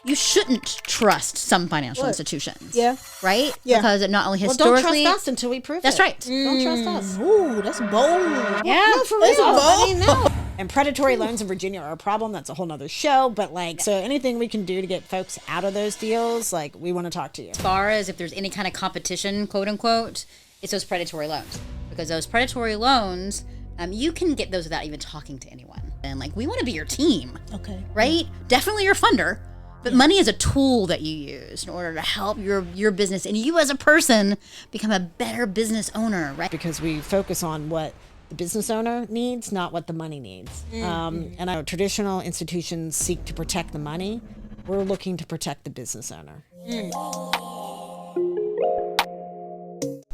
you shouldn't trust some financial institutions. Yeah. Right? Yeah. Because it not only historically... don't trust us until we prove That's it. right. Don't trust us. Ooh, that's bold. Yeah. No, for real. I mean, no. And predatory loans in Virginia are a problem. That's a whole nother show. But so anything we can do to get folks out of those deals, we want to talk to you. As far as if there's any kind of competition, quote unquote, it's those predatory loans. Because those predatory loans, you can get those without even talking to anyone. And we want to be your team. Okay. Right? Definitely your funder. But money is a tool that you use in order to help your business and you as a person become a better business owner, right? Because we focus on what the business owner needs, not what the money needs. And our traditional institutions seek to protect the money. We're looking to protect the business owner.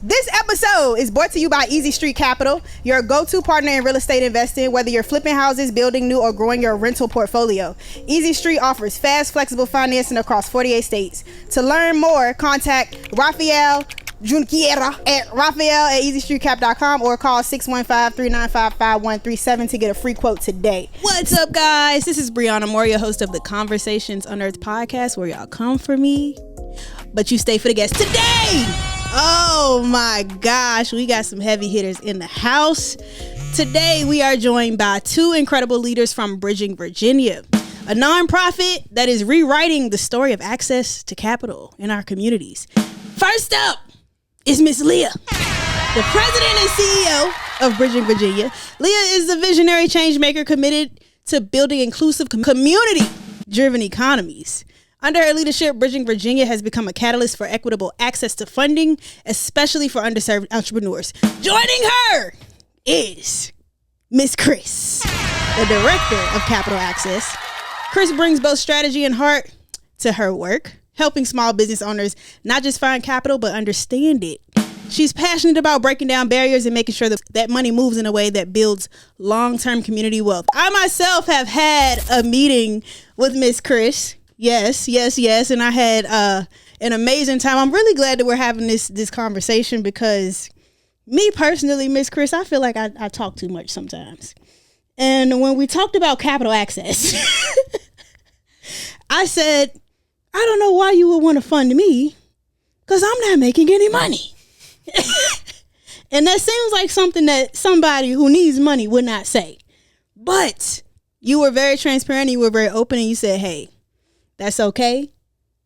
This episode is brought to you by Easy Street Capital, your go-to partner in real estate investing, whether you're flipping houses, building new, or growing your rental portfolio. Easy Street offers fast, flexible financing across 48 states. To learn more, contact Raphael Junqueira at Raphael@easystreetcap.com or call 615-395-5137 to get a free quote today. What's up, guys? This is Brianna Moore, your host of the Conversations Unearthed podcast, where y'all come for me, but you stay for the guests. Today, oh my gosh, we got some heavy hitters in the house. Today, we are joined by two incredible leaders from Bridging Virginia, a nonprofit that is rewriting the story of access to capital in our communities. First up is Miss Leah, the president and CEO of Bridging Virginia. Leah is a visionary change maker committed to building inclusive community-driven economies. Under her leadership, Bridging Virginia has become a catalyst for equitable access to funding, especially for underserved entrepreneurs. Joining her is Miss Chris, the director of Capital Access. Chris brings both strategy and heart to her work, helping small business owners not just find capital, but understand it. She's passionate about breaking down barriers and making sure that money moves in a way that builds long-term community wealth. I myself have had a meeting with Miss Chris. Yes. And I had an amazing time. I'm really glad that we're having this conversation because me personally, Miss Chris, I feel like I talk too much sometimes. And when we talked about capital access, I said, I don't know why you would want to fund me because I'm not making any money. And that seems like something that somebody who needs money would not say. But you were very transparent. You were very open and you said, hey, that's okay.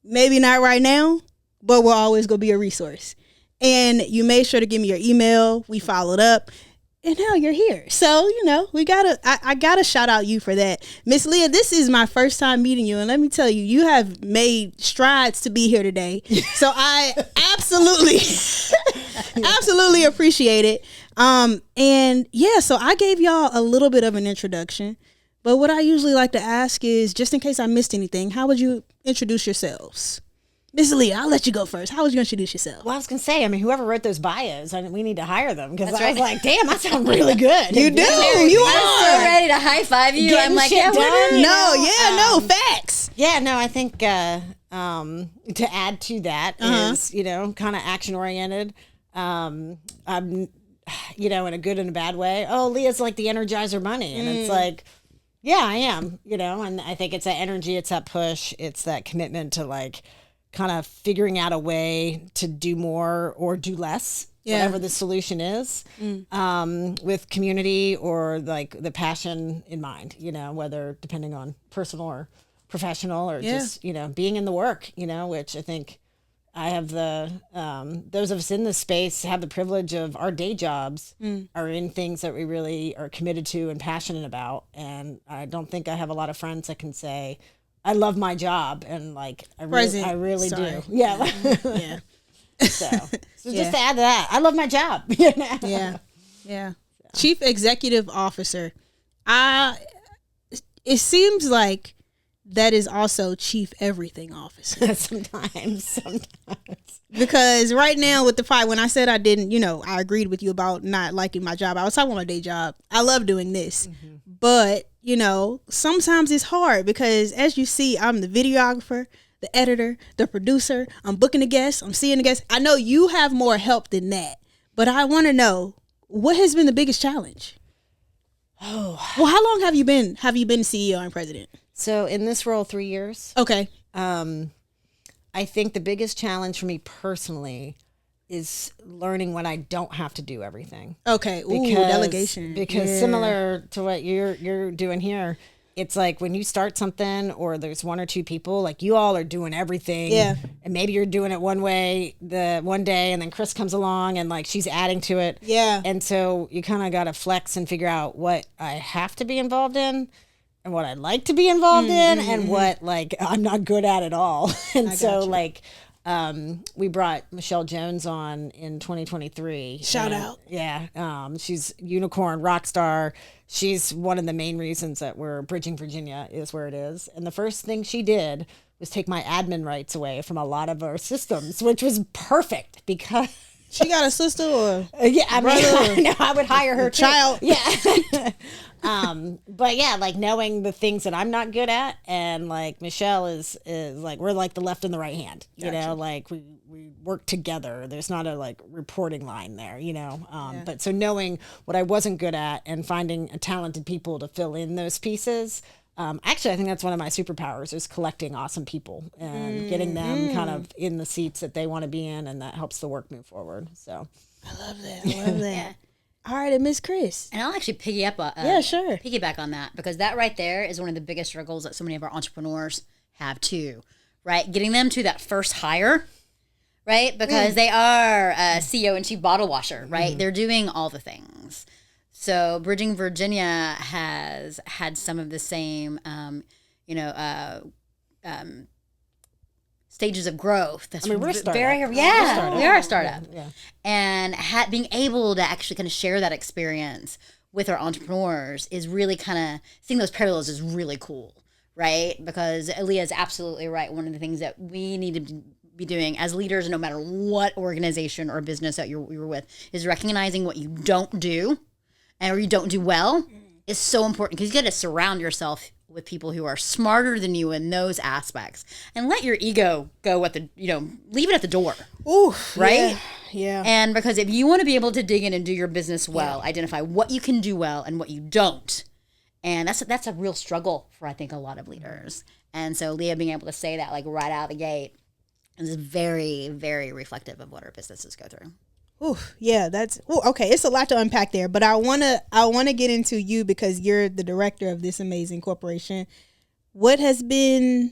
Maybe not right now, but we're always going to be a resource. And you made sure to give me your email. We followed up. And now you're here. So, I gotta shout out you for that. Miss Leah, this is my first time meeting you. And let me tell you, you have made strides to be here today. So I absolutely appreciate it. So I gave y'all a little bit of an introduction. But what I usually like to ask is, just in case I missed anything, how would you introduce yourselves? Miss Leah, I'll let you go first. How would you introduce yourself? Well, I was going to say, whoever wrote those bios, we need to hire them because I was like, damn, I sound really good. You do. You are. I'm so ready to high five you. Getting I'm like, shit done. No, facts. Yeah, no, I think to add to that is, kind of action oriented. I'm, in a good and a bad way. Oh, Leah's like the Energizer Bunny. And it's like, yeah, I am, and I think it's that energy, it's that push, it's that commitment to kind of figuring out a way to do more or do less, whatever the solution is, with community or the passion in mind, whether depending on personal or professional or just, being in the work, which I think I have those of us in this space have the privilege of our day jobs are in things that we really are committed to and passionate about. And I don't think I have a lot of friends that can say, I love my job, and I really do. Yeah. Yeah. So just to add to that, I love my job. Yeah. Chief Executive Officer. It seems like that is also Chief Everything Officer. Sometimes. Because right now with the fight, when I said I didn't, I agreed with you about not liking my job. I was talking about my day job. I love doing this, but sometimes it's hard because as you see, I'm the videographer, the editor, the producer. I'm booking the guests. I'm seeing the guests. I know you have more help than that, but I want to know what has been the biggest challenge? Oh, well, how long have you been CEO and president? So in this role, 3 years. Okay. I think the biggest challenge for me personally is learning when I don't have to do everything. Okay. Ooh, delegation. Because similar to what you're doing here, it's like when you start something or there's one or two people, like you all are doing everything. Yeah. And maybe you're doing it one way the one day and then Chris comes along and like she's adding to it. Yeah. And so you kind of got to flex and figure out what I have to be involved in and what I'd like to be involved in and what like I'm not good at all. And so like we brought Michelle Jones on in 2023. Shout out. Yeah. She's unicorn rock star. She's one of the main reasons that we're Bridging Virginia is where it is. And the first thing she did was take my admin rights away from a lot of our systems, which was perfect because she got a sister or yeah, I mean, I would hire her child. Too. Yeah. But yeah, like knowing the things that I'm not good at, and like Michelle is like we're like the left and the right hand. You know, like we work together. There's not a like reporting line there. You know, but so knowing what I wasn't good at and finding talented people to fill in those pieces. Actually, I think that's one of my superpowers is collecting awesome people and getting them kind of in the seats that they want to be in, and that helps the work move forward. So I love that. I love that. Yeah. All right, and Miss Chris. And I'll actually piggyback on that, because that right there is one of the biggest struggles that so many of our entrepreneurs have too, right? Getting them to that first hire, right? Because they are a CEO and chief bottle washer, right? They're doing all the things. So Bridging Virginia has had some of the same, stages of growth. That's we're a startup. We are a startup. Yeah. And being able to actually kind of share that experience with our entrepreneurs is really kind of seeing those parallels is really cool, right? Because Leah is absolutely right. One of the things that we need to be doing as leaders, no matter what organization or business that you're with, is recognizing what you don't do or you don't do well is so important, because you got to surround yourself with people who are smarter than you in those aspects, and let your ego go leave it at the door. Ooh, right? Yeah. And because if you want to be able to dig in and do your business well, identify what you can do well and what you don't. And that's a real struggle for, I think, a lot of leaders. And so Leah being able to say that like right out of the gate is very, very reflective of what our businesses go through. Ooh, yeah, okay. It's a lot to unpack there, but I wanna get into you, because you're the director of this amazing corporation. What has been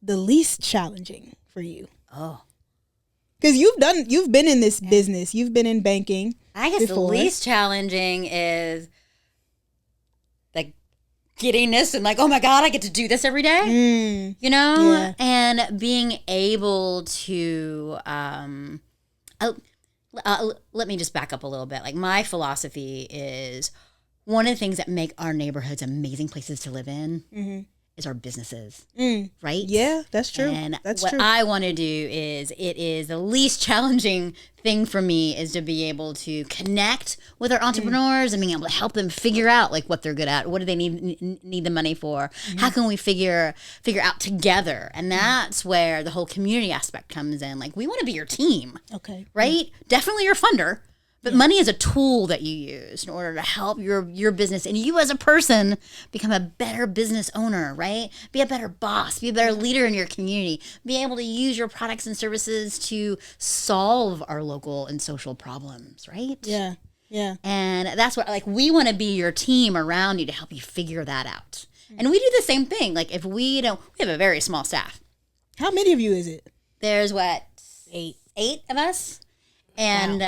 the least challenging for you? Oh, because you've been in this business, you've been in banking. I guess before. The least challenging is like giddiness and like, oh my God, I get to do this every day, and being able to. Let me just back up a little bit. Like, my philosophy is one of the things that make our neighborhoods amazing places to live in is our businesses, right? Yeah, that's true. And what I want to do is, it is the least challenging thing for me is to be able to connect with our entrepreneurs and being able to help them figure out like what they're good at, what do they need the money for, how can we figure out together, and that's where the whole community aspect comes in. Like, we want to be your team, okay, right? Definitely your funder. But money is a tool that you use in order to help your business and you as a person become a better business owner, right? Be a better boss, be a better leader in your community, be able to use your products and services to solve our local and social problems, right? Yeah, yeah. And that's what, like, we want to be your team around you to help you figure that out. And we do the same thing. Like, if we have a very small staff. How many of you is it? There's what? 8 of us. And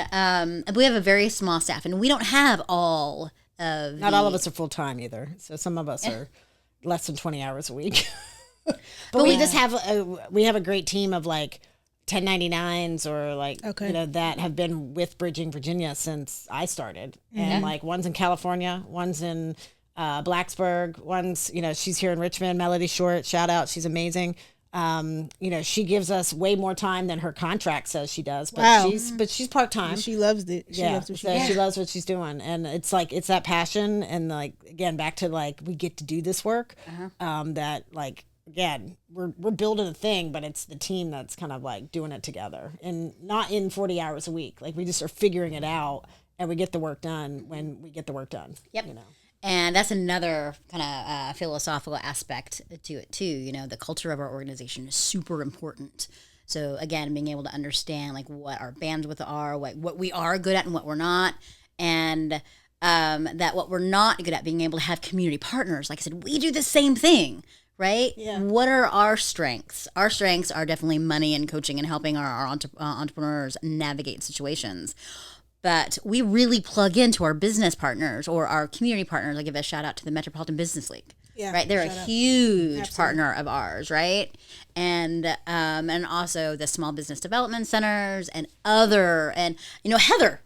we have a very small staff, and we don't have all of Not all of us are full-time either. So some of us are less than 20 hours a week. but we just have a great team of like 1099s or like, that have been with Bridging Virginia since I started. And like one's in California, one's in Blacksburg, one's, she's here in Richmond, Melody Short, shout out. She's amazing. She gives us way more time than her contract says she does, but she's part-time. She loves it. She loves what she's doing. And it's like, it's that passion. And like, again, back to like, we get to do this work, that like, again, we're building a thing, but it's the team that's kind of like doing it together, and not in 40 hours a week. Like, we just are figuring it out, and we get the work done when we get the work done. Yep. And that's another kind of philosophical aspect to it too. You know, the culture of our organization is super important. So again, being able to understand like what our bandwidth are, what we are good at and what we're not, and that what we're not good at, being able to have community partners. Like I said, we do the same thing, right? Yeah. What are our strengths? Our strengths are definitely money and coaching and helping our entrepreneurs navigate situations. But we really plug into our business partners or our community partners. I give a shout out to the Metropolitan Business League. Yeah, right. They're a huge Absolutely. partner of ours, right? And also the small business development centers and Heather,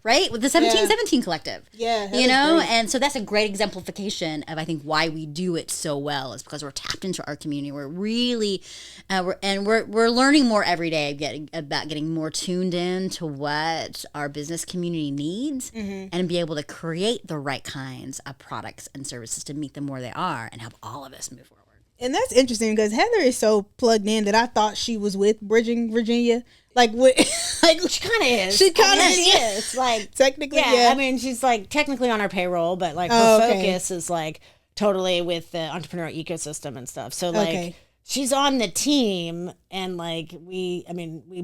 right, with the 1717 Collective. Yeah, you know, great. And so that's a great exemplification of I think why we do it so well is because we're tapped into our community. We're really, we're learning more every day about getting more tuned in to what our business community needs, and be able to create the right kinds of products and services to meet them where they are and help all of us move forward. And that's interesting because Heather is so plugged in that I thought she was with Bridging Virginia. Like, what? Like she kind of is. She kind of is. Like technically, yeah. I mean, she's like technically on our payroll, but like her focus is like totally with the entrepreneurial ecosystem and stuff. So like she's on the team, and like we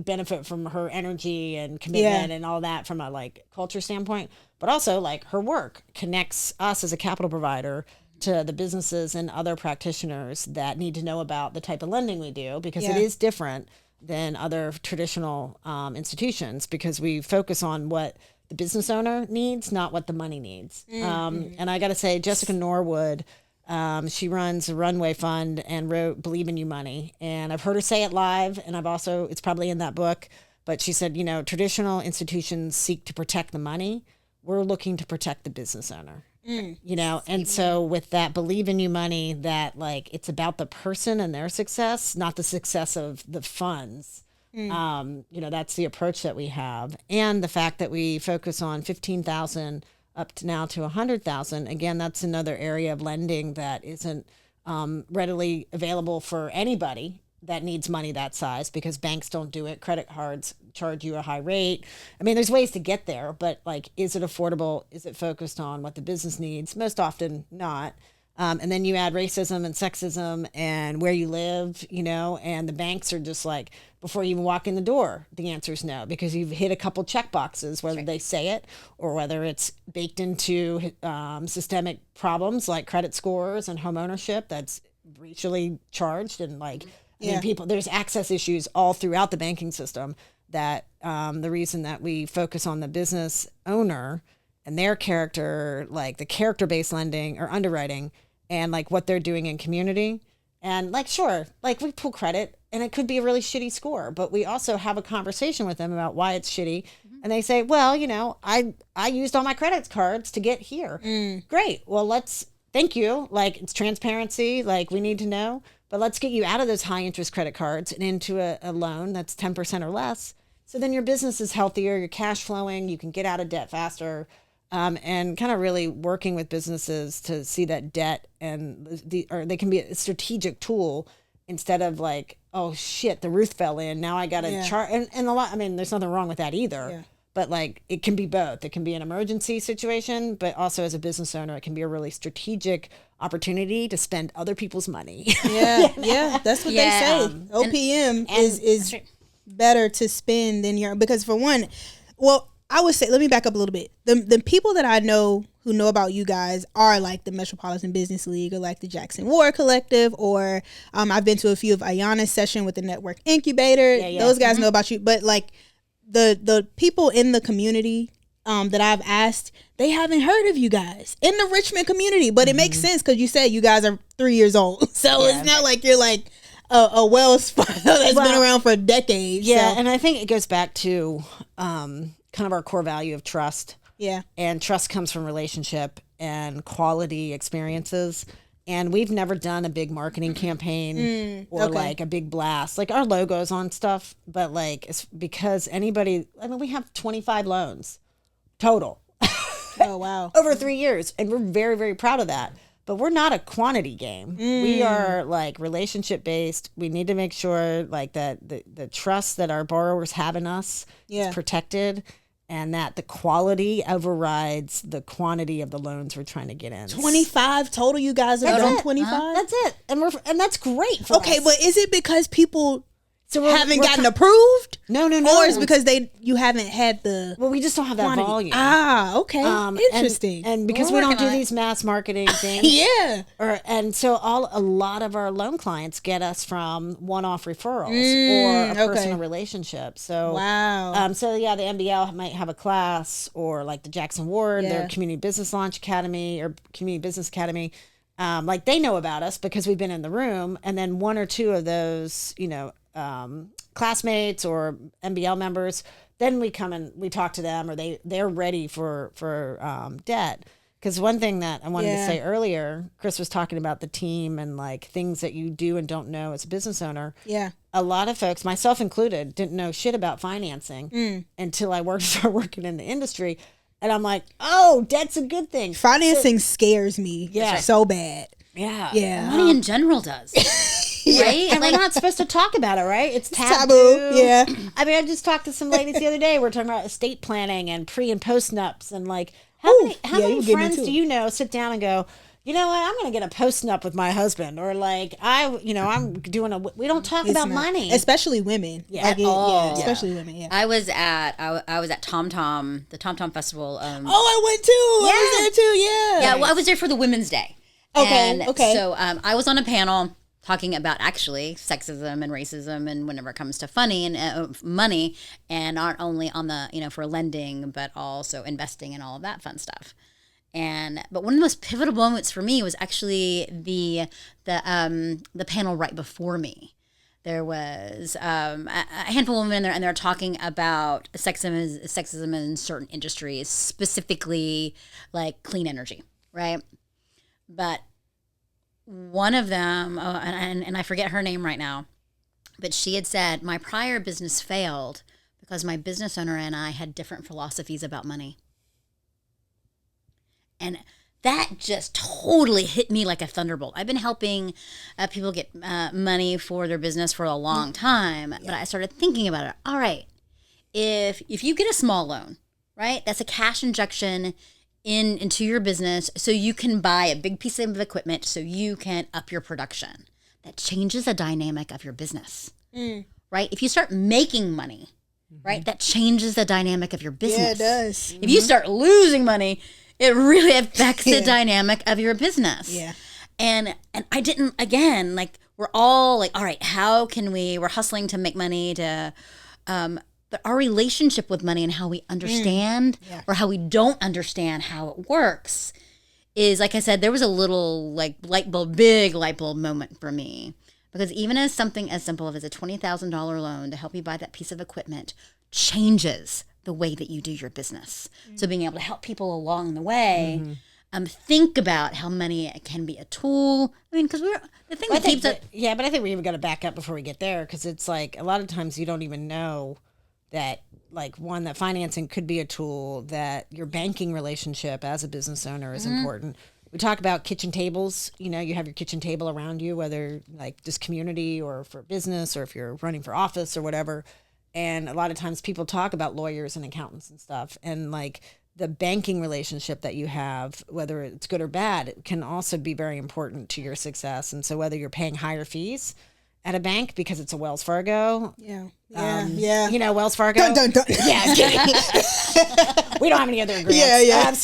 benefit from her energy and commitment and all that from a like culture standpoint. But also like her work connects us as a capital provider to the businesses and other practitioners that need to know about the type of lending we do, because it is different than other traditional institutions, because we focus on what the business owner needs, not what the money needs. And I got to say, Jessica Norwood, she runs a Runway Fund and wrote Believe in You Money. And I've heard her say it live, and it's probably in that book, but she said, you know, traditional institutions seek to protect the money. We're looking to protect the business owner. You know, and so with that Believe in You Money, that like it's about the person and their success, not the success of the funds. You know, that's the approach that we have, and the fact that we focus on 15,000 up to now to 100,000. Again, that's another area of lending that isn't readily available for anybody that needs money that size, because banks don't do it. Credit cards charge you a high rate. I mean, there's ways to get there, but like, is it affordable? Is it focused on what the business needs? Most often not. And then you add racism and sexism and where you live, you know, and the banks are just like, before you even walk in the door, the answer is no, because you've hit a couple check boxes, whether they say it or whether it's baked into systemic problems like credit scores and home ownership that's racially charged. And like, I mean, people, there's access issues all throughout the banking system that the reason that we focus on the business owner and their character, like the character-based lending or underwriting, and like what they're doing in community. And like, sure, like we pull credit and it could be a really shitty score, but we also have a conversation with them about why it's shitty. And they say, well, you know, I used all my credit cards to get here. Great. Well, thank you. Like, it's transparency. Like, we need to know. But let's get you out of those high interest credit cards and into a loan that's 10% or less. So then your business is healthier, you're cash flowing, you can get out of debt faster, and kind of really working with businesses to see that debt or they can be a strategic tool instead of like, oh shit, the roof fell in, now I got to charge. And a lot, I mean, there's nothing wrong with that either. Yeah. But like, it can be both. It can be an emergency situation, but also as a business owner, it can be a really strategic opportunity to spend other people's money. Yeah, yeah, that's what they say. OPM is better to spend than your, because for one, well, I would say, let me back up a little bit. The people that I know who know about you guys are like the Metropolitan Business League or like the Jackson Ward Collective, or I've been to a few of Ayana's session with the Network Incubator. Those guys know about you, but like, the people in the community that I've asked, they haven't heard of you guys in the Richmond community, but it makes sense because you said you guys are 3 years old, so it's not like you're like a Wells Fargo that's been around for decades. Yeah, so. And I think it goes back to kind of our core value of trust. Yeah, and trust comes from relationship and quality experiences. And we've never done a big marketing campaign or like a big blast. Like our logo's on stuff, but like it's because we have 25 loans total. Oh, wow. Over 3 years. And we're very, very proud of that. But we're not a quantity game. We are like relationship based. We need to make sure like that the trust that our borrowers have in us is protected. and that the quality overrides the quantity of the loans we're trying to get in. 25 total, you guys are on 25? That's it. And that's great for us. But is it because people haven't gotten approved? No. Or is it because you haven't had the... Well, we just don't have that quantity. volume. Okay. Interesting. And because we don't do these mass marketing things. Yeah. And so a lot of our loan clients get us from one-off referrals or a personal relationship. So wow. So yeah, the MBL might have a class, or like the Jackson Ward, their Community Business Launch Academy or Community Business Academy. Like they know about us because we've been in the room, and then one or two of those, classmates or MBL members, then we come and we talk to them, or they're ready for debt. Because one thing that I wanted to say earlier, Chris was talking about the team and like things that you do and don't know as a business owner. Yeah. A lot of folks, myself included, didn't know shit about financing until I started working in the industry. And I'm like, oh, debt's a good thing. Financing scares me so bad. Yeah. Yeah. Money in general does. Right? And we're not supposed to talk about it, right? It's taboo. Yeah. I mean, I just talked to some ladies the other day. We're talking about estate how and post-nups, and like, how many friends do you know sit down and go, you know what, I'm going to get a post-nup with my husband, or like, I'm doing we don't talk about money. Especially women. Yeah. Like, especially women, yeah. I was at Tom Tom, the Tom Tom Festival. I went too. I was there too, yeah. Yeah, well, I was there for the Women's Day. Okay. So I was on a panel talking about actually sexism and racism, and whenever it comes to money, and not only on the for lending, but also investing and all of that fun stuff. But one of the most pivotal moments for me was actually the panel right before me. There was a handful of women there, and they're talking about sexism in certain industries, specifically like clean energy, right? But one of them, and I forget her name right now, but she had said, my prior business failed because my business owner and I had different philosophies about money. And that just totally hit me like a thunderbolt. I've been helping people get money for their business for a long time, but I started thinking about it. All right, if you get a small loan, right, that's a cash injection into your business so you can buy a big piece of equipment so you can up your production. That changes the dynamic of your business, right? If you start making money, right, that changes the dynamic of your business. Yeah, it does. If you start losing money, it really affects the dynamic of your business. Yeah. And I didn't, again, like, we're all like, all right, how can we're hustling to make money but our relationship with money and how we understand or how we don't understand how it works is, like I said, there was a little like big light bulb moment for me. Because even as something as simple as a $20,000 loan to help you buy that piece of equipment changes the way that you do your business. So being able to help people along the way, think about how money can be a tool. I mean, because the thing that keeps it. Yeah, but I think we even got to back up before we get there, because it's like a lot of times you don't even know that, like, that financing could be a tool, that your banking relationship as a business owner is important. We talk about kitchen tables. You have your kitchen table around you, whether like this community or for business, or if you're running for office or whatever. And a lot of times people talk about lawyers and accountants and stuff. And like the banking relationship that you have, whether it's good or bad, it can also be very important to your success. And so whether you're paying higher fees at a bank because it's a Wells Fargo. Yeah. Wells Fargo. Dun. Yeah, I'm kidding. We don't have any other agreements. Yeah. It's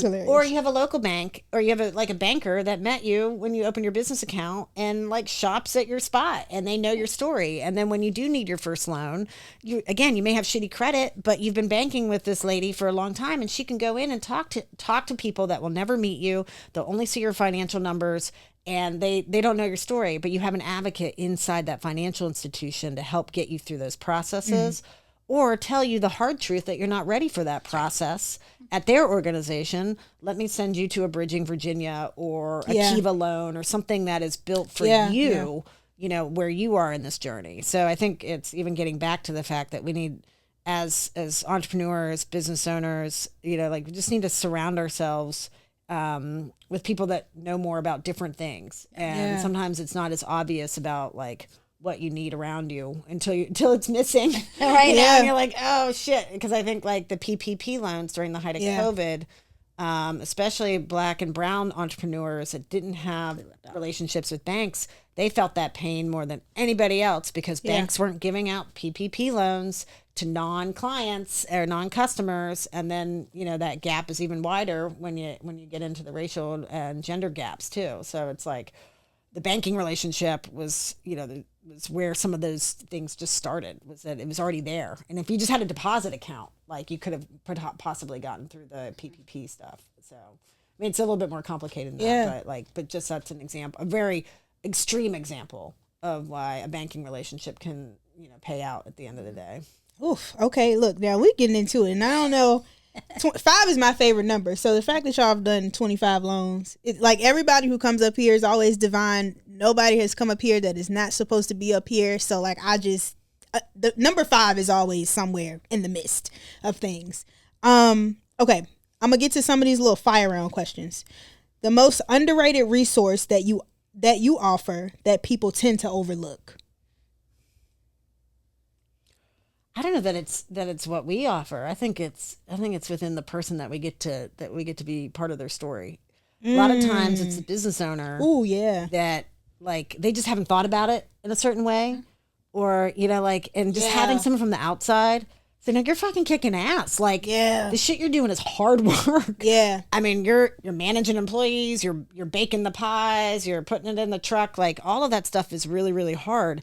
hilarious. Or you have a local bank, or you have a banker that met you when you open your business account and like shops at your spot, and they know your story. And then when you do need your first loan, you may have shitty credit, but you've been banking with this lady for a long time, and she can go in and talk to people that will never meet you. They'll only see your financial numbers, and they don't know your story, but you have an advocate inside that financial institution to help get you through those processes. Or tell you the hard truth that you're not ready for that process at their organization. Let me send you to a Bridging Virginia or a Kiva loan or something that is built for you, where you are in this journey. So I think it's even getting back to the fact that we need, as entrepreneurs, business owners, we just need to surround ourselves with people that know more about different things. And sometimes it's not as obvious about like what you need around you until it's missing. Right. Now, and you're like, oh shit. Because I think like the PPP loans during the height of COVID, especially Black and brown entrepreneurs that didn't have relationships with banks, they felt that pain more than anybody else because banks weren't giving out PPP loans to non-clients or non-customers. And then, you know, that gap is even wider when you get into the racial and gender gaps too. So it's like the banking relationship was, you know, was where some of those things just started, was that it was already there. And if you just had a deposit account, like you could have possibly gotten through the PPP stuff. So, I mean, it's a little bit more complicated than that, but just that's an example, a very extreme example of why a banking relationship can, you know, pay out at the end of the day. Oof. Okay, look, now we're getting into it, and I don't know. 5 is my favorite number. So the fact that y'all have done 25 loans, it's like everybody who comes up here is always divine. Nobody has come up here that is not supposed to be up here. So like the number 5 is always somewhere in the midst of things. Okay, I'm gonna get to some of these little fire round questions. The most underrated resource that you offer that people tend to overlook. I don't know that it's what we offer. I think it's within the person that we get to be part of their story. A lot of times it's the business owner. Oh yeah. That like they just haven't thought about it in a certain way, or you know, like, and just having someone from the outside say, "No, you're fucking kicking ass. Like, the shit you're doing is hard work. Yeah. I mean, you're managing employees, you're baking the pies, you're putting it in the truck. Like, all of that stuff is really, really hard."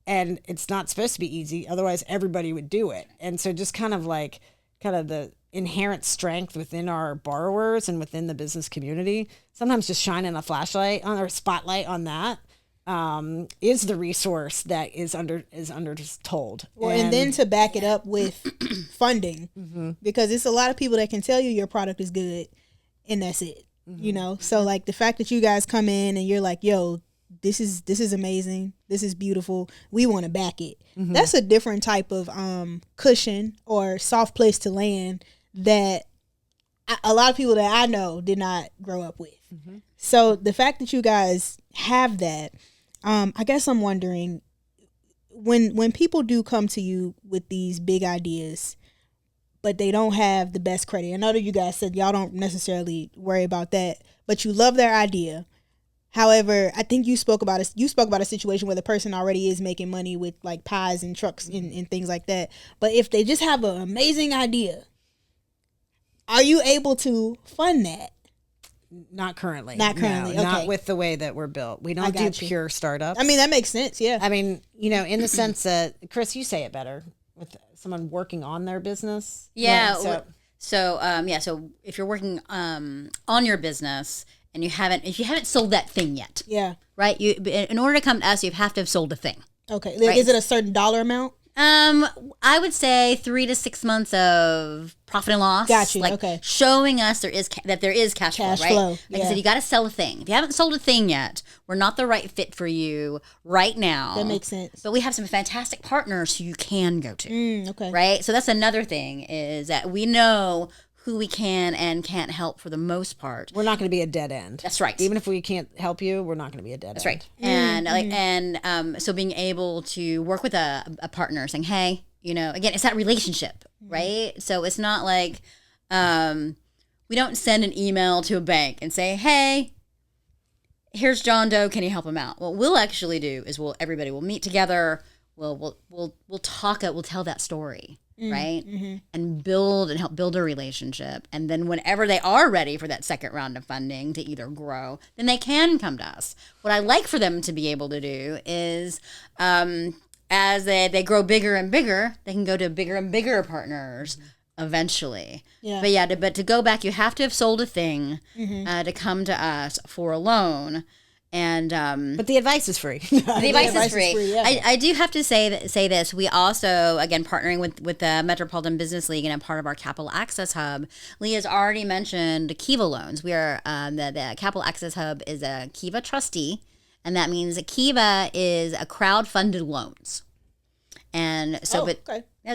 And it's not supposed to be easy. Otherwise, everybody would do it. And so just kind of the inherent strength within our borrowers and within the business community, sometimes just shining a flashlight on or spotlight on that is the resource that is told. Well, and then to back it up with funding, because it's a lot of people that can tell you your product is good and that's it, you know? So like the fact that you guys come in and you're like, yo, this is amazing. This is beautiful. We want to back it. That's a different type of cushion or soft place to land that a lot of people that I know did not grow up with. So the fact that you guys have that, I guess I'm wondering, when people do come to you with these big ideas, but they don't have the best credit. I know that you guys said y'all don't necessarily worry about that, but you love their idea. However, I think you spoke about a situation where the person already is making money with like pies and trucks and things like that. But if they just have an amazing idea, are you able to fund that? Not currently. Not currently. No, okay. Not with the way that we're built. We don't do pure startups. I mean, that makes sense. Yeah. I mean, you know, in the sense that, Chris, you say it better, with someone working on their business. Yeah. So if you're working on your business, and if you haven't sold that thing yet, right? In order to come to us, you have to have sold a thing. Okay, right? Is it a certain dollar amount? I would say 3 to 6 months of profit and loss. Gotcha. Like okay. Showing us there is cash flow, right? Like I said, you got to sell a thing. If you haven't sold a thing yet, we're not the right fit for you right now. That makes sense. But we have some fantastic partners who you can go to. Okay. Right. So that's another thing, is that we know who we can and can't help for the most part. We're not going to be a dead end. That's right. Even if we can't help you, we're not going to be a dead end. That's right. And so being able to work with a partner, saying, hey, you know, again, it's that relationship, right? So it's not like we don't send an email to a bank and say, hey, here's John Doe, can you help him out? What we'll actually do is everybody will meet together. We'll talk. We'll tell that story. Right? And help build a relationship. And then whenever they are ready for that second round of funding to either grow, then they can come to us. What I like for them to be able to do is as they grow bigger and bigger, they can go to bigger and bigger partners eventually. Yeah. But to go back, you have to have sold a thing to come to us for a loan. And but the advice is free. The advice is free. Yeah. I do have to say this. We also, again, partnering with the Metropolitan Business League and a part of our Capital Access Hub. Leah's already mentioned Kiva loans. We are the Capital Access Hub is a Kiva trustee, and that means a Kiva is a crowd-funded loans. And so,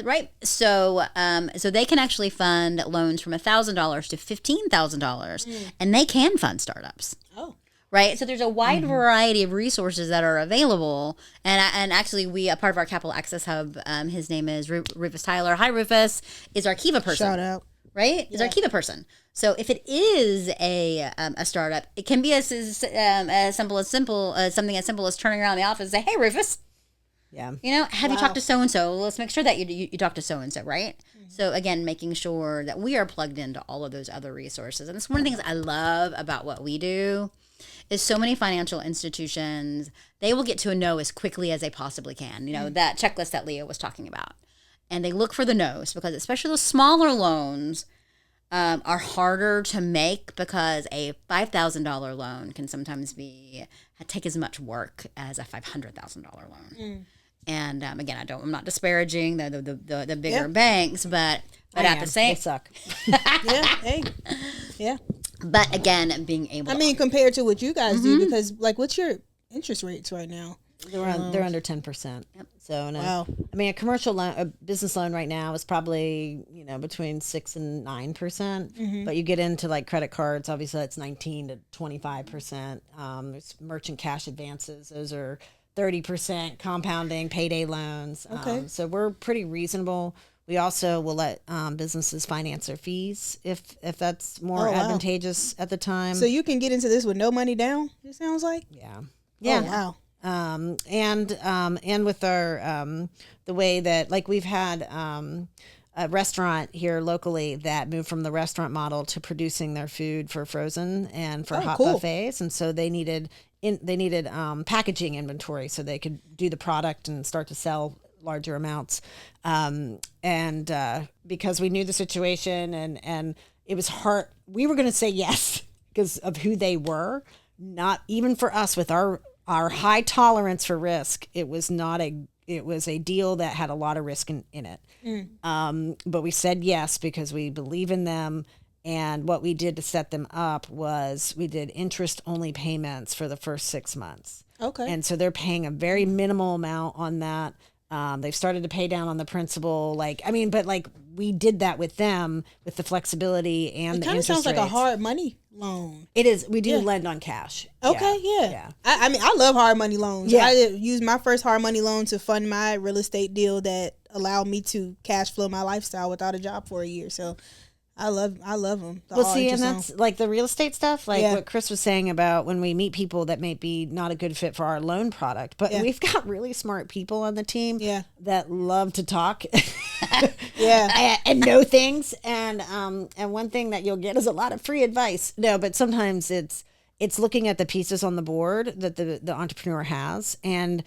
right. So they can actually fund loans from $1,000 to $15,000, and they can fund startups. Oh. right? So there's a wide variety of resources that are available. And actually, a part of our Capital Access Hub, his name is Rufus Tyler. Hi, Rufus, is our Kiva person. Shout out. Right? Is our Kiva person. So if it is a startup, it can be as simple as something as simple as turning around the office and say, hey, Rufus. Yeah. Have you talked to so-and-so? Let's make sure that you talk to so-and-so, right? So again, making sure that we are plugged into all of those other resources. And it's one of the things I love about what we do is so many financial institutions, they will get to a no as quickly as they possibly can. That checklist that Leah was talking about. And they look for the no's because especially those smaller loans are harder to make because a $5,000 loan can sometimes take as much work as a $500,000 loan. And again, I'm not disparaging the bigger banks, but at the same, they suck. Yeah. But again, being able. Compared to what you guys do, because what's your interest rates right now? They're under 10%. Yep. So wow. A commercial loan, a business loan right now is probably between 6 and 9%. But you get into credit cards, obviously that's 19 to 25%. There's merchant cash advances; those are 30% compounding, payday loans. Okay. So we're pretty reasonable. We also will let businesses finance their fees if that's more advantageous at the time. So you can get into this with no money down, it sounds like? Yeah. Yeah. Oh, wow. And with our the way that we've had a restaurant here locally that moved from the restaurant model to producing their food for frozen and for hot buffets, and so they needed packaging inventory so they could do the product and start to sell larger amounts. And because we knew the situation and it was hard, we were going to say yes because of who they were. Not even for us with our high tolerance for risk. It was a deal that had a lot of risk in it. But we said yes because we believe in them. And what we did to set them up was we did interest only payments for the first 6 months. Okay. And so they're paying a very minimal amount on that. They've started to pay down on the principal. We did that with them with the flexibility and the interest rates. It kind of sounds like a hard money loan. It is. We do lend on cash. Okay, yeah. I love hard money loans. Yeah. I used my first hard money loan to fund my real estate deal that allowed me to cash flow my lifestyle without a job for a year. So I love them. And that's the real estate stuff, what Chris was saying about when we meet people that may be not a good fit for our loan product. But we've got really smart people on the team that love to talk and know things. And one thing that you'll get is a lot of free advice. No, but sometimes it's looking at the pieces on the board that the entrepreneur has. And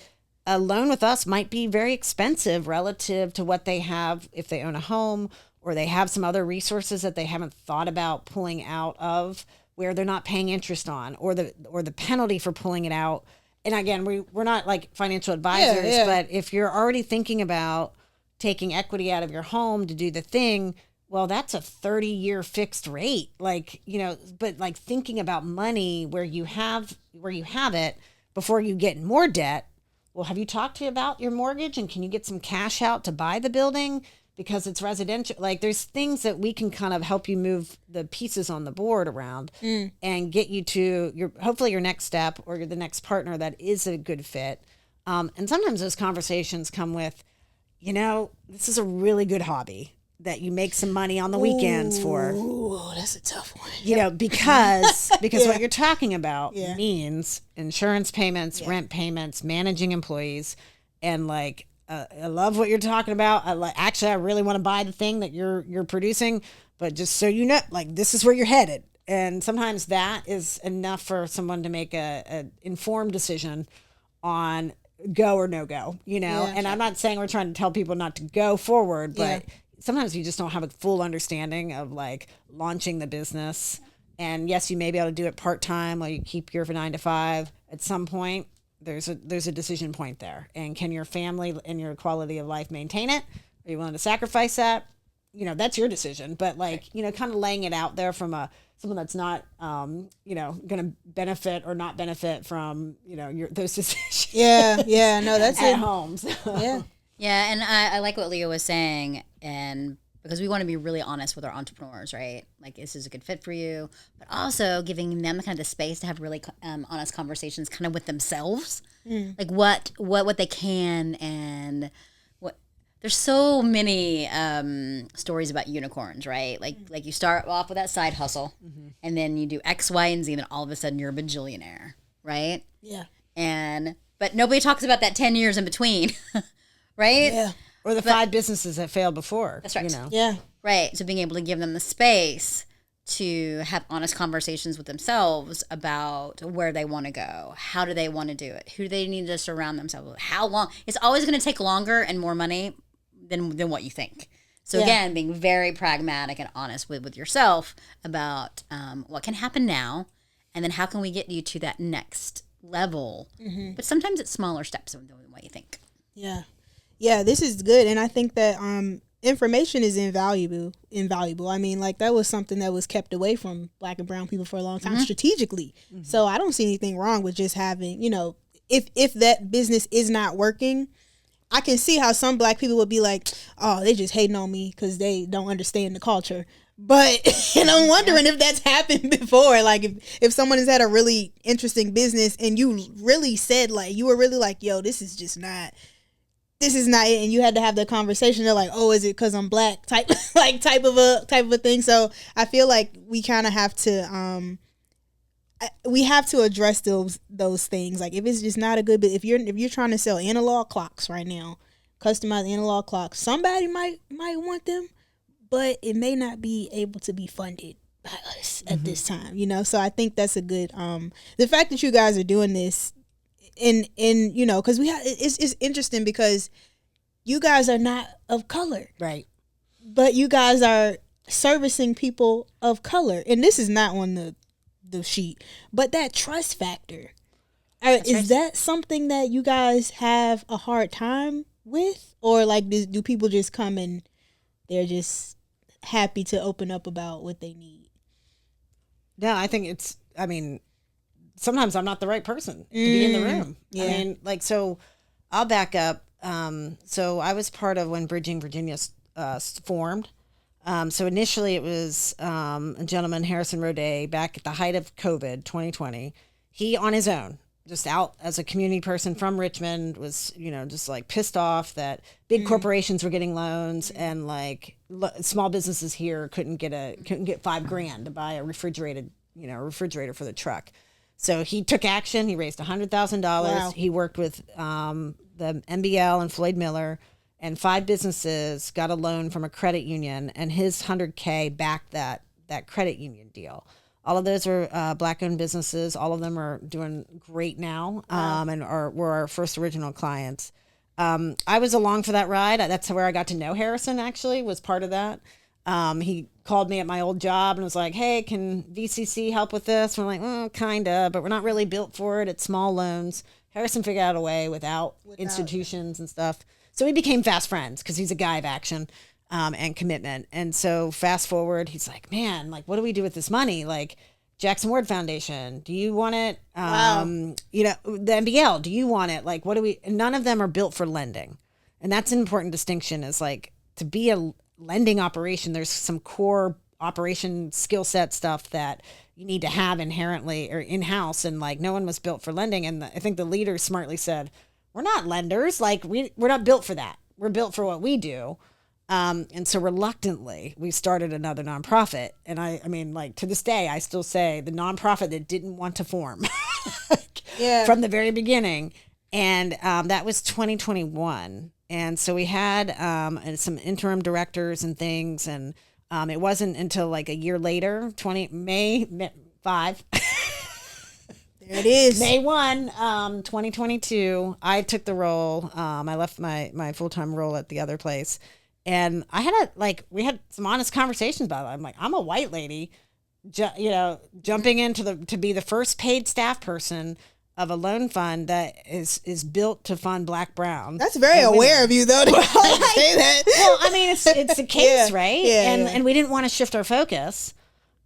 a loan with us might be very expensive relative to what they have if they own a home, or they have some other resources that they haven't thought about pulling out of where they're not paying interest on, or the penalty for pulling it out. And again, we're not financial advisors, but if you're already thinking about taking equity out of your home to do the thing, well, that's a 30-year fixed rate. But thinking about money where you have it before you get more debt. Well, have you talked about your mortgage, and can you get some cash out to buy the building? Because it's residential. There's things that we can kind of help you move the pieces on the board around and get you to hopefully your next step or the next partner that is a good fit. And sometimes those conversations come with, this is a really good hobby that you make some money on the weekends for. Ooh, that's a tough one. Because what you're talking about means insurance payments, rent payments, managing employees, and I love what you're talking about. I really want to buy the thing that you're producing, but just so you know, this is where you're headed. And sometimes that is enough for someone to make a informed decision on go or no go, and I'm not saying we're trying to tell people not to go forward, but sometimes you just don't have a full understanding of launching the business. And yes, you may be able to do it part-time while you keep your 9 to 5 at some point. There's a decision point there. And can your family and your quality of life maintain it? Are you willing to sacrifice that? That's your decision. But kind of laying it out there from someone that's not, going to benefit or not benefit from, those decisions. Yeah. No, that's at it. home. So. Yeah. And I like what Leah was saying. And because we want to be really honest with our entrepreneurs, right? Like, this is a good fit for you, but also giving them kind of the space to have really honest conversations kind of with themselves, like what they can and what. There's so many stories about unicorns, right? Like you start off with that side hustle, and then you do X, Y, and Z, and then all of a sudden you're a bajillionaire, right? Yeah. But nobody talks about that 10 years in between, right? Yeah. Or the 5 businesses that failed before. That's right. You know? Yeah. Right. So being able to give them the space to have honest conversations with themselves about where they want to go. How do they want to do it? Who do they need to surround themselves with? How long? It's always going to take longer and more money than what you think. So again, being very pragmatic and honest with yourself about what can happen now, and then how can we get you to that next level. But sometimes it's smaller steps than what you think. Yeah. Yeah, this is good. And I think that information is invaluable. I mean, like, that was something that was kept away from Black and brown people for a long time strategically. So I don't see anything wrong with just having, you know, if that business is not working, I can see how some Black people would be like, oh, they just hating on me because they don't understand the culture. But, and I'm wondering if that's happened before. Like, if someone has had a really interesting business and you really said, like, you were really like, yo, this is not it, and you had to have the conversation. They're like, oh, is it because I'm Black type of a thing. So I feel like we kind of have to address those things. Like, if it's just not a good, but if you're trying to sell analog clocks right now, customized analog clocks, somebody might want them, but it may not be able to be funded by us at this time, you know. So I think that's a good the fact that you guys are doing this. And you know, because it's interesting because you guys are not of color, right? But you guys are servicing people of color, and this is not on the sheet. But that trust factor, is that something that you guys have a hard time with, or like do people just come and they're just happy to open up about what they need? No, I think I mean, sometimes I'm not the right person to be in the room. Yeah. I mean, like, so I'll back up. So I was part of when Bridging Virginia formed. So initially it was a gentleman, Harrison Roday, back at the height of COVID, 2020. He, on his own, just out as a community person from Richmond, was, you know, just like pissed off that big corporations were getting loans and like small businesses here couldn't get $5,000 to buy a refrigerator for the truck. So he took action. He raised $100,000. Wow. He worked with the MBL and Floyd Miller, and 5 businesses got a loan from a credit union, and his $100K backed that credit union deal. All of those are Black-owned businesses. All of them are doing great now, and were our first original clients. I was along for that ride. That's where I got to know Harrison. Actually, was part of that. He called me at my old job and was like, hey, can VCC help with this? And we're like, well, kind of, but we're not really built for it. It's small loans. Harrison figured out a way without institutions and stuff. So we became fast friends because he's a guy of action and commitment. And so fast forward, he's like, man, like, what do we do with this money? Like, Jackson Ward Foundation, do you want it? You know, the MBL, do you want it? Like, none of them are built for lending. And that's an important distinction, is like, to be a lending operation, there's some core operation skill set stuff that you need to have inherently or in-house, and like, no one was built for lending. And I think the leader smartly said, we're not lenders, like we're not built for that, we're built for what we do. And so reluctantly we started another nonprofit, and I mean, like, to this day I still say the nonprofit that didn't want to form from the very beginning. And that was 2021. And so we had some interim directors and things, and it wasn't until like a year later, May 5. There it is. May 1, 2022, I took the role. I left my full-time role at the other place, and we had some honest conversations about it. I'm like, I'm a white lady, jumping to be the first paid staff person of a loan fund that is built to fund Black, brown. That's very aware of you, though, to say that. Well, I mean, it's a case, right? Yeah, and we didn't want to shift our focus,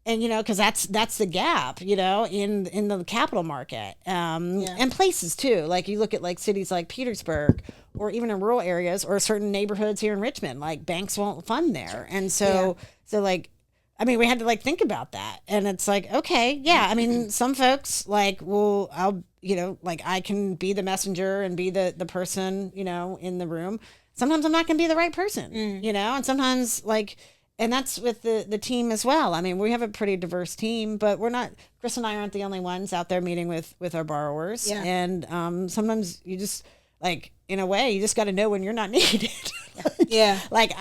and because that's the gap, in the capital market, and places too. Like, you look at like cities like Petersburg or even in rural areas or certain neighborhoods here in Richmond, like banks won't fund there. And so like, I mean, we had to like think about that. And it's like, okay, yeah. I mean, some folks like, well, I'll, you know, like I can be the messenger and be the person, you know, in the room. Sometimes I'm not going to be the right person, you know, and sometimes like, and that's with the team as well. I mean, we have a pretty diverse team, but Chris and I aren't the only ones out there meeting with our borrowers. Yeah. And sometimes you just like, in a way, you just got to know when you're not needed. Yeah. Like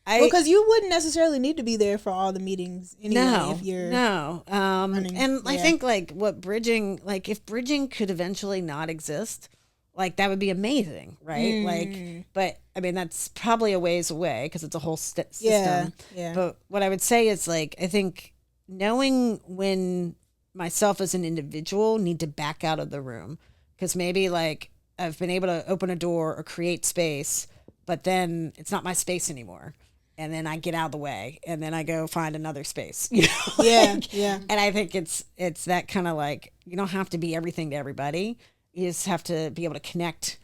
because you wouldn't necessarily need to be there for all the meetings anyway if you're running. And I think like what bridging, like if bridging could eventually not exist, like that would be amazing, right? Like, but I mean that's probably a ways away because it's a whole system. Yeah. But what I would say is like I think knowing when myself as an individual need to back out of the room because maybe like I've been able to open a door or create space, but then it's not my space anymore. And then I get out of the way and then I go find another space, you know? Yeah. And I think it's that kind of like, you don't have to be everything to everybody. You just have to be able to connect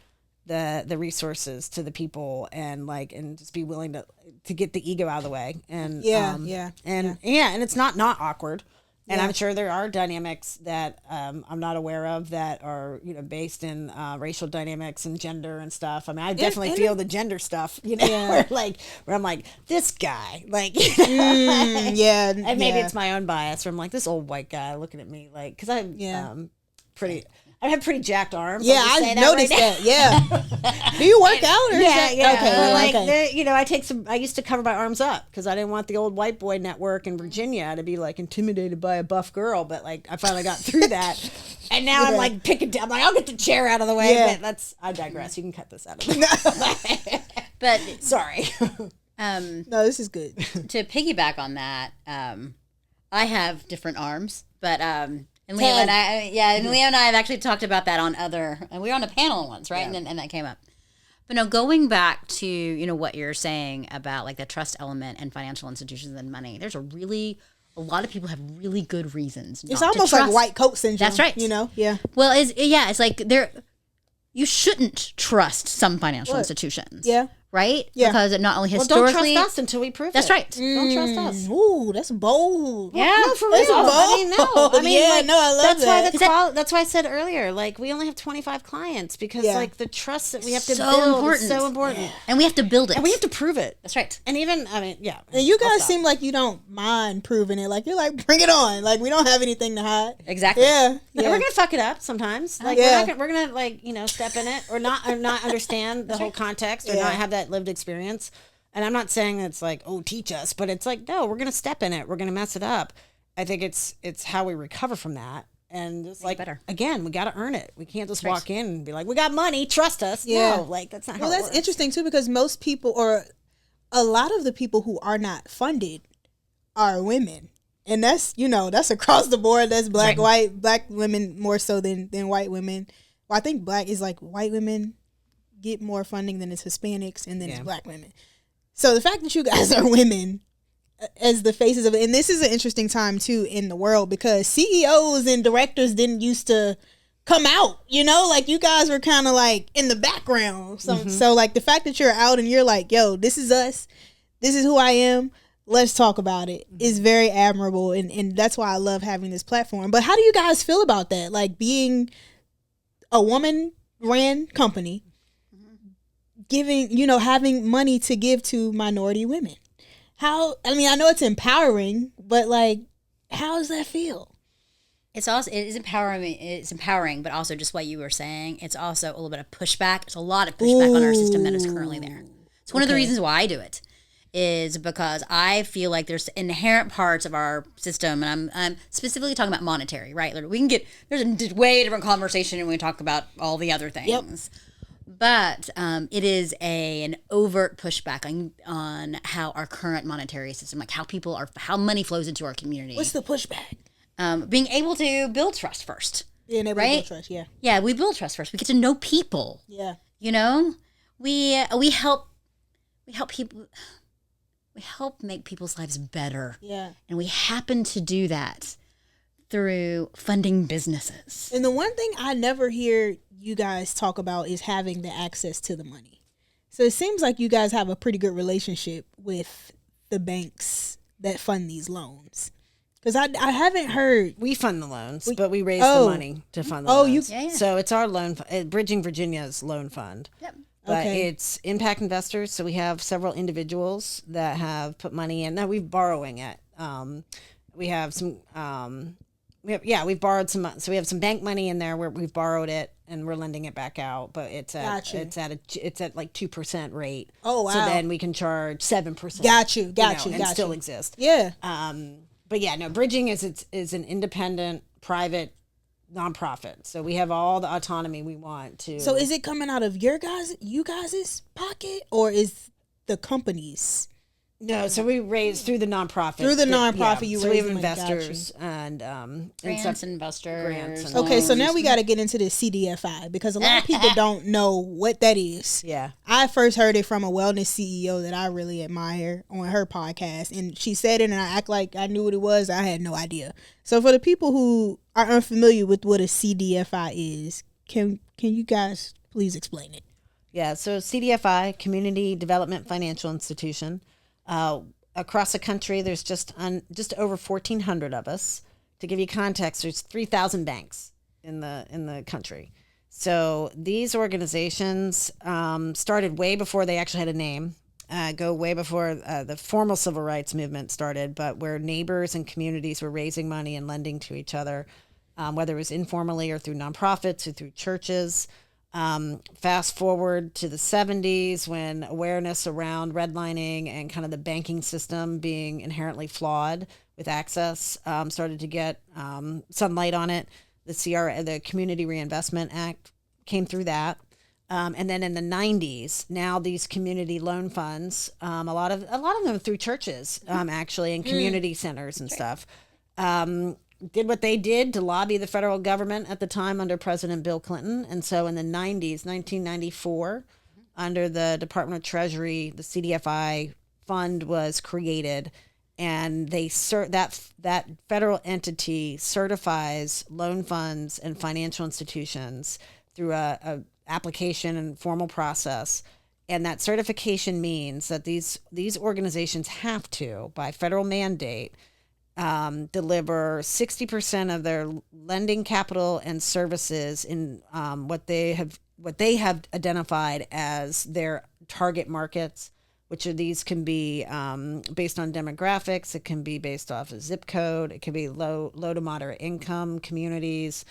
the resources to the people and just be willing to get the ego out of the way. And and it's not awkward. And I'm sure there are dynamics that I'm not aware of that are, you know, based in racial dynamics and gender and stuff. I mean, I definitely feel the gender stuff, you know, where I'm like, this guy, like, and maybe it's my own bias where I'm like, this old white guy looking at me, like, because I have pretty jacked arms. Yeah, I noticed that. Yeah. Do you work out? Or Okay. But like, you know, I used to cover my arms up because I didn't want the old white boy network in Virginia to be like intimidated by a buff girl. But like, I finally got through that. And now I'm like, I'm like, I'll get the chair out of the way. Yeah. But I digress. You can cut this out of it. But sorry. No, this is good. To piggyback on that, I have different arms, but and Leah and I have actually talked about that on and we were on a panel once, right? Yeah. And that came up. But no, going back to, you know, what you're saying about like the trust element and financial institutions and money, there's a lot of people have really good reasons. It's almost like white coat syndrome. That's right. You know? Yeah. Well, it's like you shouldn't trust some financial institutions. Yeah. Right? Yeah. Because it not only historically... don't trust us until we prove that's it. That's right. Don't trust us. Ooh, that's bold. Yeah. No, for real. That's bold. I mean, I love that. That's why I said earlier, like, we only have 25 clients because, like, the trust that we have to build is so important. Yeah. And we have to build it. And we have to prove it. That's right. And even, And you guys seem like you don't mind proving it. Like, you're like, bring it on. Like, we don't have anything to hide. Exactly. Yeah. And we're going to fuck it up sometimes. Like, we're going to, like, you know, step in it or not understand the whole context or not have that lived experience. And I'm not saying it's like, oh, teach us, but it's like, no, we're going to step in it. We're going to mess it up. I think it's how we recover from that. And just like, again, we got to earn it. We can't just walk in and be like, we got money, trust us. Yeah. No, like, that's not how it works. Well, that's interesting too, because most people, or a lot of the people who are not funded are women. And that's, you know, that's across the board. That's black women more so than white women. Well, I think black is like white women get more funding than it's Hispanics and then it's black women. So the fact that you guys are women as the faces of it, and this is an interesting time too in the world because CEOs and directors didn't used to come out, you know, like you guys were kind of like in the background. So like the fact that you're out and you're like, yo, this is us, this is who I am, let's talk about it, is very admirable. And that's why I love having this platform. But how do you guys feel about that? Like being a woman ran company, giving, you know, having money to give to minority women. I know it's empowering, but like, how does that feel? It is empowering. It's empowering, but also just what you were saying. It's also a little bit of pushback. There's a lot of pushback on our system that is currently there. It's one of the reasons why I do it is because I feel like there's inherent parts of our system, and I'm specifically talking about monetary, right? There's a way different conversation when we talk about all the other things. Yep. But it is an overt pushback on how our current monetary system, like how money flows into our community. What's the pushback? Being able to build trust first. Yeah, right? Build trust, yeah. Yeah, we build trust first. We get to know people. Yeah. You know? We help people. We help make people's lives better. Yeah. And we happen to do that through funding businesses. And the one thing I never hear you guys talk about is having the access to the money. So it seems like you guys have a pretty good relationship with the banks that fund these loans. Because I haven't heard. We fund the loans, but we raise the money to fund the loans. Yeah. So it's our loan, Bridging Virginia's loan fund. Yep. But it's impact investors. So we have several individuals that have put money in. Now we're borrowing it. We have some, we've borrowed some. So we have some bank money in there where we've borrowed it and we're lending it back out. But it's at like 2% rate. Oh, wow. So then we can charge 7%. Got you. And still exist. Yeah. But yeah, no, Bridging is an independent, private nonprofit. So we have all the autonomy we want to. So is it coming out of you guys' pocket, or is the company's? No, so we raise through the nonprofit. You so we raise have money. investors and Grants, investors. and Okay, so now we got to get into the CDFI, because a lot of people don't know what that is. Yeah. I first heard it from a wellness CEO that I really admire on her podcast, and she said it, and I act like I knew what it was. I had no idea. So for the people who are unfamiliar with what a CDFI is, can you guys please explain it? Yeah, so CDFI, Community Development Financial Institution. Across the country, there's just over 1,400 of us. To give you context, there's 3,000 banks in the country. So these organizations started way before they actually had a name. Go way before the formal civil rights movement started, but where neighbors and communities were raising money and lending to each other, whether it was informally or through nonprofits or through churches. Fast forward to the 70s, when awareness around redlining and kind of the banking system being inherently flawed with access started to get sunlight on it. The Community Reinvestment Act came through that. And then in the 90s, now these community loan funds, a lot of them through churches, actually, and community centers and stuff, did what they did to lobby the federal government at the time under President Bill Clinton. And so in the 90s, 1994, under the Department of Treasury, the CDFI fund was created, and that federal entity certifies loan funds and financial institutions through a application and formal process. And that certification means that these organizations have to, by federal mandate, deliver 60% of their lending capital and services in what they have identified as their target markets, which these can be based on demographics. It can be based off of zip code. It can be low to moderate income communities.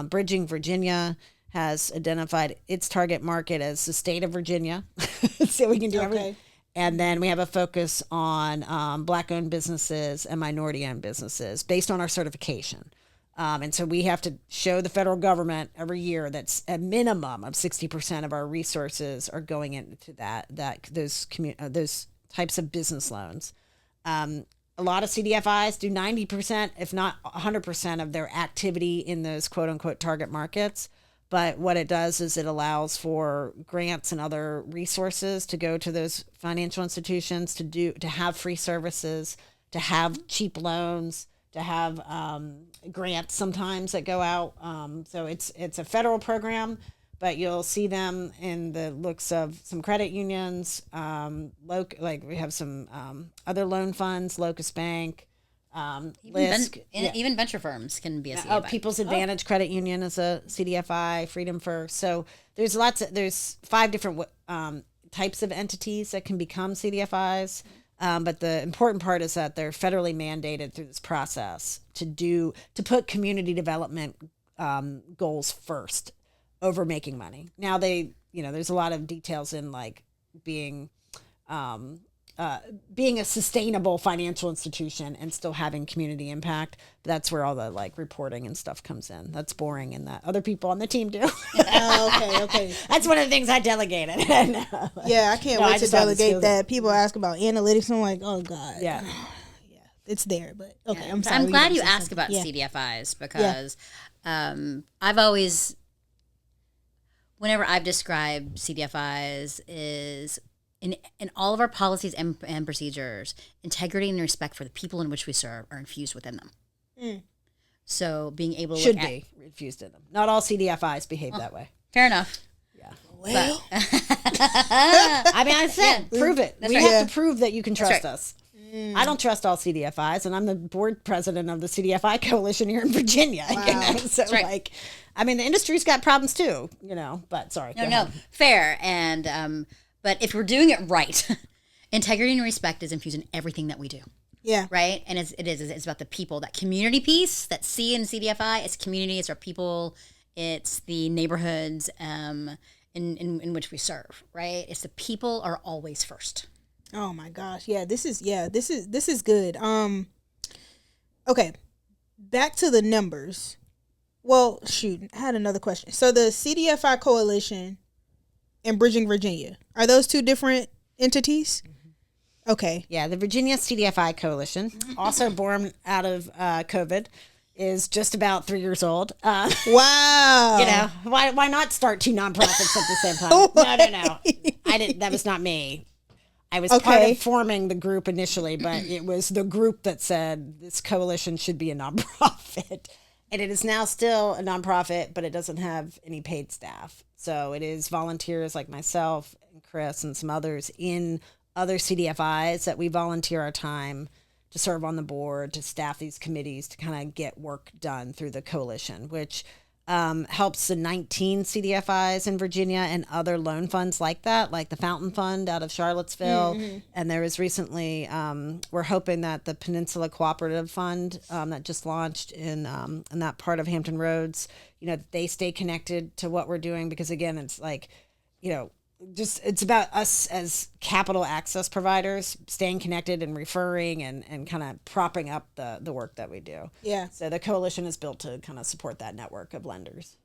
Bridging Virginia has identified its target market as the state of Virginia. So we can do everything. And then we have a focus on Black-owned businesses and minority-owned businesses based on our certification. And so we have to show the federal government every year that's a minimum of 60% of our resources are going into those types of business loans. A lot of CDFIs do 90%, if not 100% of their activity in those quote-unquote target markets. But what it does is it allows for grants and other resources to go to those financial institutions to have free services, to have cheap loans, to have grants sometimes that go out. So it's a federal program, but you'll see them in the looks of some credit unions. Like we have some other loan funds, Locust Bank. Even venture firms can be a CDFI. People's Advantage Credit Union is a CDFI, Freedom First. So there's 5 different types of entities that can become CDFIs. But the important part is that they're federally mandated through this process to put community development goals first over making money. Now there's a lot of details in like being a sustainable financial institution and still having community impact. That's where all the like reporting and stuff comes in. That's boring, and that other people on the team do. Okay. That's one of the things I delegated. Yeah, I can't wait to delegate that. People ask about analytics. I'm like, oh God. Yeah. It's there, but okay. Yeah. I'm sorry. I'm glad you asked about CDFIs because I've always, whenever I've described CDFIs, is in all of our policies and procedures, integrity and respect for the people in which we serve are infused within them. So being able to should be infused in them. Not all CDFIs behave that way. Fair enough. Yeah. Well, I mean, I said, prove it. We have to prove that you can trust us. I don't trust all CDFIs, and I'm the board president of the CDFI coalition here in Virginia. Wow. You know? So, right. I mean, the industry's got problems too, you know, but sorry. No, fair. And, but if we're doing it right, integrity and respect is infused in everything that we do. Yeah. Right. And it's about the people, that community piece, that C in CDFI, it's community, it's our people, it's the neighborhoods in which we serve, right? It's the people are always first. Oh my gosh. Yeah, this is good. Okay. Back to the numbers. Well, shoot, I had another question. So the CDFI coalition and Bridging Virginia, are those two different entities? Mm-hmm. Okay. Yeah, the Virginia CDFI coalition, also born out of COVID, is just about 3 years old. Wow. You know, why not start two nonprofits at the same time? No. I didn't. That was not me. I was part of forming the group initially, but it was the group that said this coalition should be a nonprofit. And it is now still a nonprofit, but it doesn't have any paid staff. So it is volunteers like myself and Chris and some others in other CDFIs that we volunteer our time to serve on the board, to staff these committees, to kind of get work done through the coalition, which helps the 19 CDFIs in Virginia and other loan funds like that, like the Fountain Fund out of Charlottesville. Mm-hmm. And there was recently, we're hoping that the Peninsula Cooperative Fund that just launched in that part of Hampton Roads, you know, they stay connected to what we're doing, because again, it's like, you know, just it's about us as capital access providers staying connected and referring and kind of propping up the work that we do. Yeah. So the coalition is built to kind of support that network of lenders.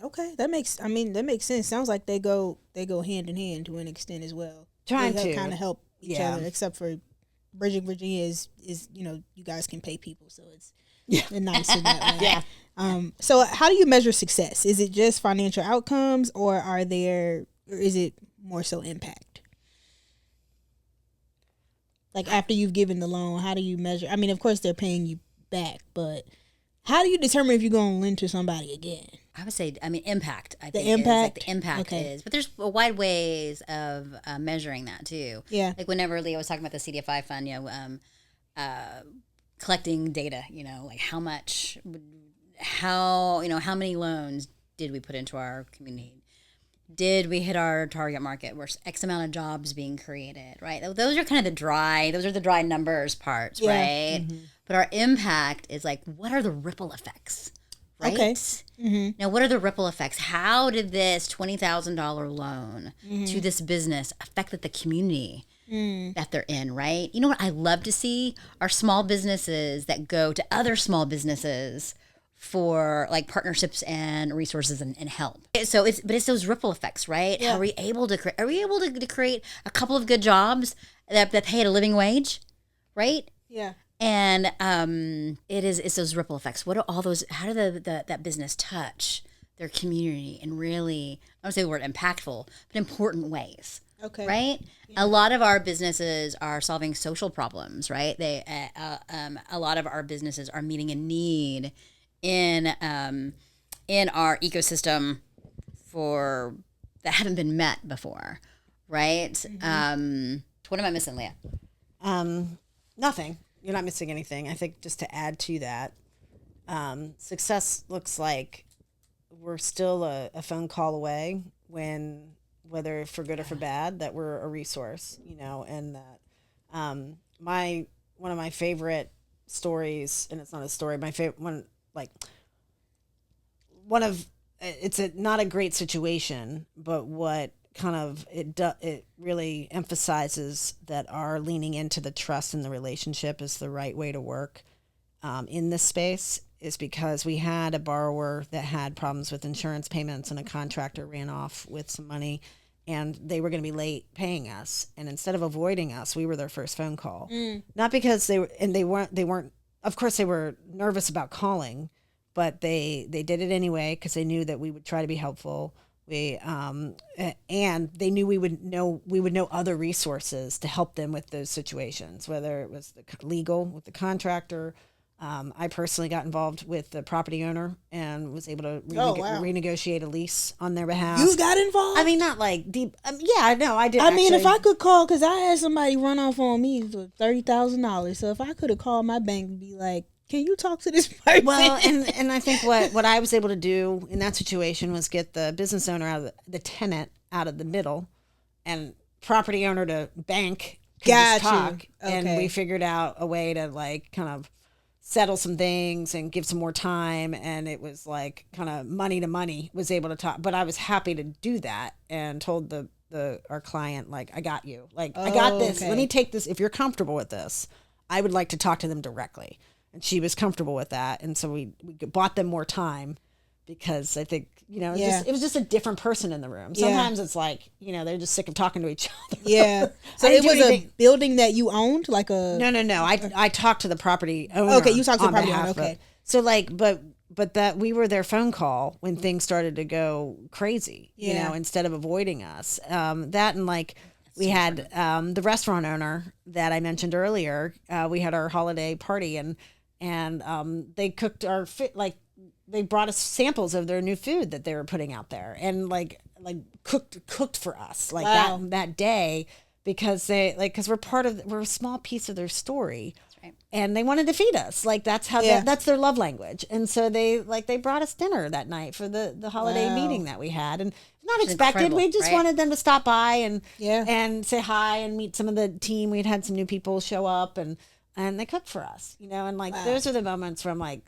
Okay, that makes sense. Sounds like they go hand in hand to an extent as well. Trying to kind of help each other, except for Bridging Virginia is you know, you guys can pay people, so it's nice in that way. Yeah. So how do you measure success? Is it just financial outcomes, or is it more so impact? Like after you've given the loan, how do you measure? I mean, of course they're paying you back, but how do you determine if you're going to lend to somebody again? I would say, impact. I think the impact? the impact is. But there's wide ways of measuring that too. Yeah. Like whenever Leah was talking about the CDFI fund, you know, collecting data, you know, like how many loans did we put into our community? Did we hit our target market? Were X amount of jobs being created, right? Those are kind of the dry numbers parts, right? Mm-hmm. But our impact is like, what are the ripple effects, right? Okay. Mm-hmm. Now, what are the ripple effects? How did this $20,000 loan to this business affect the community that they're in, right? You know what I love to see are small businesses that go to other small businesses for like partnerships and resources and help. So it's those ripple effects, right? Yeah. Are we able to create a couple of good jobs that pay at a living wage, right? Yeah. And it's those ripple effects. What are all those? How do that business touch their community in really, I don't say the word impactful, but important ways? Okay. Right. Yeah. A lot of our businesses are solving social problems, right? A lot of our businesses are meeting a need in our ecosystem that haven't been met before, right? Mm-hmm. What am I missing, Leah? Nothing. You're not missing anything. I think just to add to that, success looks like we're still a phone call away whether for good or for bad, that we're a resource, you know, and that one of my favorite stories, and it's not a story, my favorite one, it's not a great situation, but what kind of it really emphasizes that our leaning into the trust and the relationship is the right way to work in this space, is because we had a borrower that had problems with insurance payments, and a contractor ran off with some money, and they were going to be late paying us, and instead of avoiding us, we were their first phone call. Not because they weren't of course they were nervous about calling, but they did it anyway because they knew that we would try to be helpful. And they knew we would know other resources to help them with those situations, whether it was the legal with the contractor, I personally got involved with the property owner and was able to renegotiate a lease on their behalf. You got involved? I mean, not like deep. Yeah, no, I did. I mean, if I could call, because I had somebody run off on me for $30,000. So if I could have called my bank and be like, can you talk to this person? Well, and I think what I was able to do in that situation was get the business owner out of the tenant out of the middle, and property owner to bank could just talk. And we figured out a way to like kind of settle some things and give some more time, and it was like kind of money to money was able to talk. But I was happy to do that and told our client, like, I got you, like, I got this. Let me take this. If you're comfortable with this, I would like to talk to them directly. And she was comfortable with that, and so we bought them more time, because I think, you know, it was just a different person in the room. Sometimes it's like, you know, they're just sick of talking to each other. Yeah. So it was a building that you owned, like a... No. I talked to the property owner. Okay, you talked to the property owner. Okay. So like, but that we were their phone call when things started to go crazy, you know, instead of avoiding us. That, and like, we had the restaurant owner that I mentioned earlier. We had our holiday party, and they cooked our like, they brought us samples of their new food that they were putting out there, and like cooked for us like that day, because because we're a small piece of their story. That's right. And they wanted to feed us. Like, that's how that's their love language. And so they brought us dinner that night for the holiday meeting that we had, and not expected. We just wanted them to stop by and say hi and meet some of the team. We'd had some new people show up, and they cooked for us, you know, and like, those are the moments where I'm like,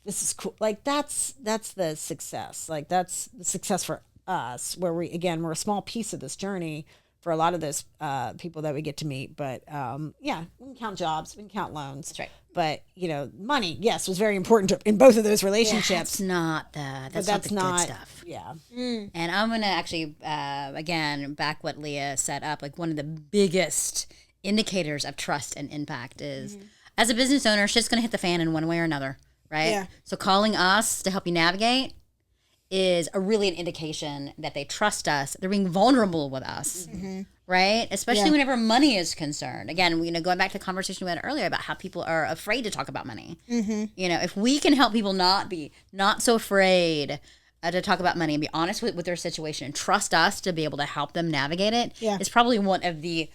this is cool. Like, that's the success. Like, that's the success for us, where we're a small piece of this journey for a lot of those people that we get to meet. But we can count jobs, we can count loans. That's right. But, you know, money, yes, was very important in both of those relationships. Yeah, that's not the good stuff. Yeah. And I'm going to actually, again, back what Leah set up, like, one of the biggest indicators of trust and impact is, as a business owner, shit's going to hit the fan in one way or another. Right? Yeah. So calling us to help you navigate is really an indication that they trust us. They're being vulnerable with us, right? Especially whenever money is concerned. Again, you know, going back to the conversation we had earlier about how people are afraid to talk about money. You know, if we can help people not so afraid to talk about money and be honest with their situation and trust us to be able to help them navigate it, it's probably one of the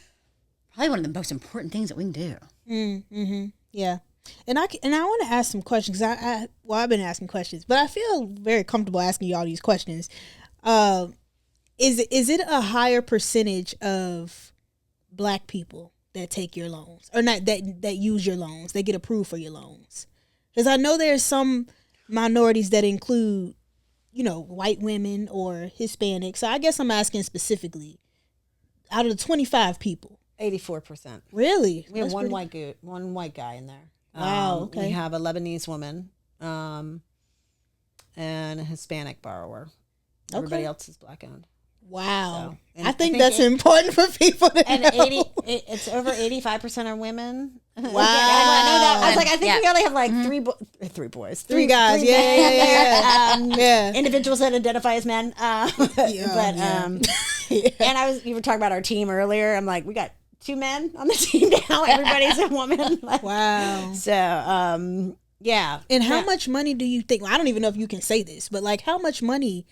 most important things that we can do. Yeah. And I want to ask some questions. I've been asking questions, but I feel very comfortable asking you all these questions. Is it a higher percentage of Black people that take your loans, or not that use your loans, that get approved for your loans? Because I know there's some minorities that include, you know, white women or Hispanic. So I guess I'm asking specifically, out of the 25 people, 84%. Really? We have one white guy in there. Wow. Okay. We have a Lebanese woman, and a Hispanic borrower. Everybody else is Black owned. Wow. So, I think that's important for people to know. It's over 85% are women. Wow. I know that. I was like, I think we only have like three guys. Yeah. Individuals that identify as men. And you were talking about our team earlier. I'm like, we got 2 men on the team now. Everybody's a woman. Like, wow. So, yeah. And how much money do you think? Well, I don't even know if you can say this, but like, how much money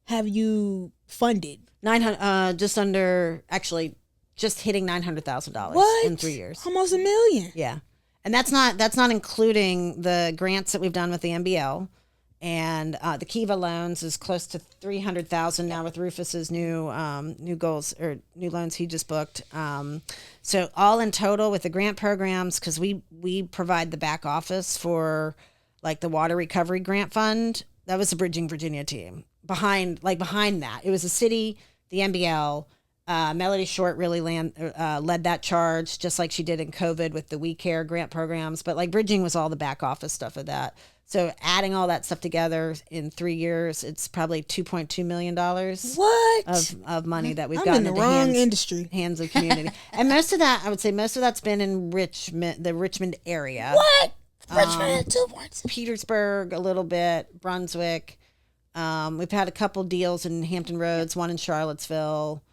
have you funded? 900, just hitting $900,000 in 3 years. Almost $1 million. Yeah, and that's not including the grants that we've done with the MBL, and the Kiva loans is close to $300,000 now with Rufus's new goals or new loans he just booked. So all in total with the grant programs, because we provide the back office for like the water recovery grant fund. That was the Bridging Virginia team. Behind that, it was the city, the MBL. Melody Short really led that charge, just like she did in COVID with the We Care grant programs. But like Bridging was all the back office stuff of that. So adding all that stuff together in 3 years, it's probably $2.2 million. What? Of money that we've gotten in the wrong industry. Hands of community. And most of that, I would say, that's been in the Richmond area. What? Richmond, 2 points. Petersburg, a little bit. Brunswick. We've had a couple deals in Hampton Roads, one in Charlottesville.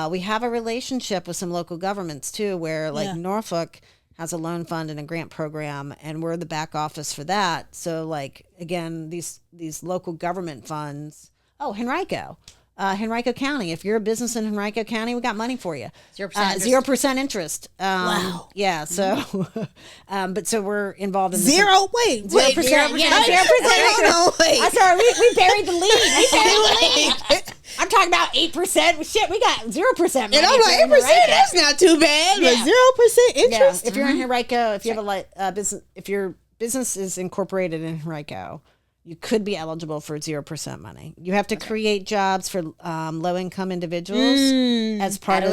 We have a relationship with some local governments too, where like Norfolk has a loan fund and a grant program, and we're the back office for that. So like, again, these local government funds, Henrico County. If you're a business in Henrico County, we got money for you. 0% interest. Wow. Yeah. So, but so we're involved in 0%. Wait. 0%. Yeah, 0%. Wait. I'm sorry. We buried the lead. I'm talking about 8%. Shit, we got 0%. And I'm like, 8%. That's not too bad. Yeah. But 0% interest. Yeah. If you're in Henrico, if you have a business, if your business is incorporated in Henrico, you could be eligible for 0% money. You have to create jobs for low-income individuals as part of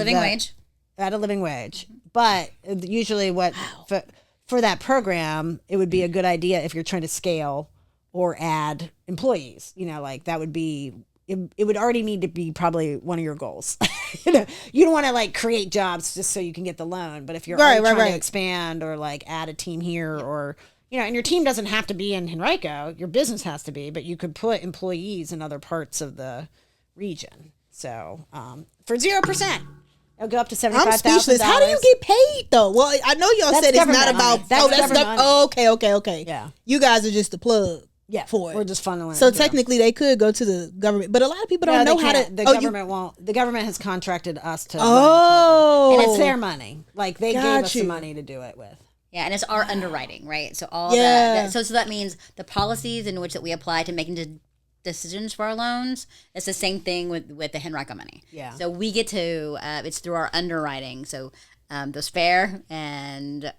at a living wage. But usually, for that program, it would be a good idea if you're trying to scale or add employees. Like that would be. It would already need to be probably one of your goals. You don't want to like create jobs just so you can get the loan. But if you're trying to expand or like add a team here or. And your team doesn't have to be in Henrico. Your business has to be, but you could put employees in other parts of the region. So for 0%, it'll go up to $75,000. I'm speechless. How do you get paid though? Well, I know y'all said it's not about. Okay. Yeah, you guys are just the plug. Yeah, for it. We're just funneling. So technically, they could go to the government, but a lot of people don't know how to. The government won't. The government has contracted us to. And it's their money. Like they gave us the money to do it with. Yeah, and it's our underwriting, right? So all that. So that means the policies in which that we apply to making decisions for our loans. It's the same thing with the Henrico money. Yeah. So we get to. It's through our underwriting. So those fair and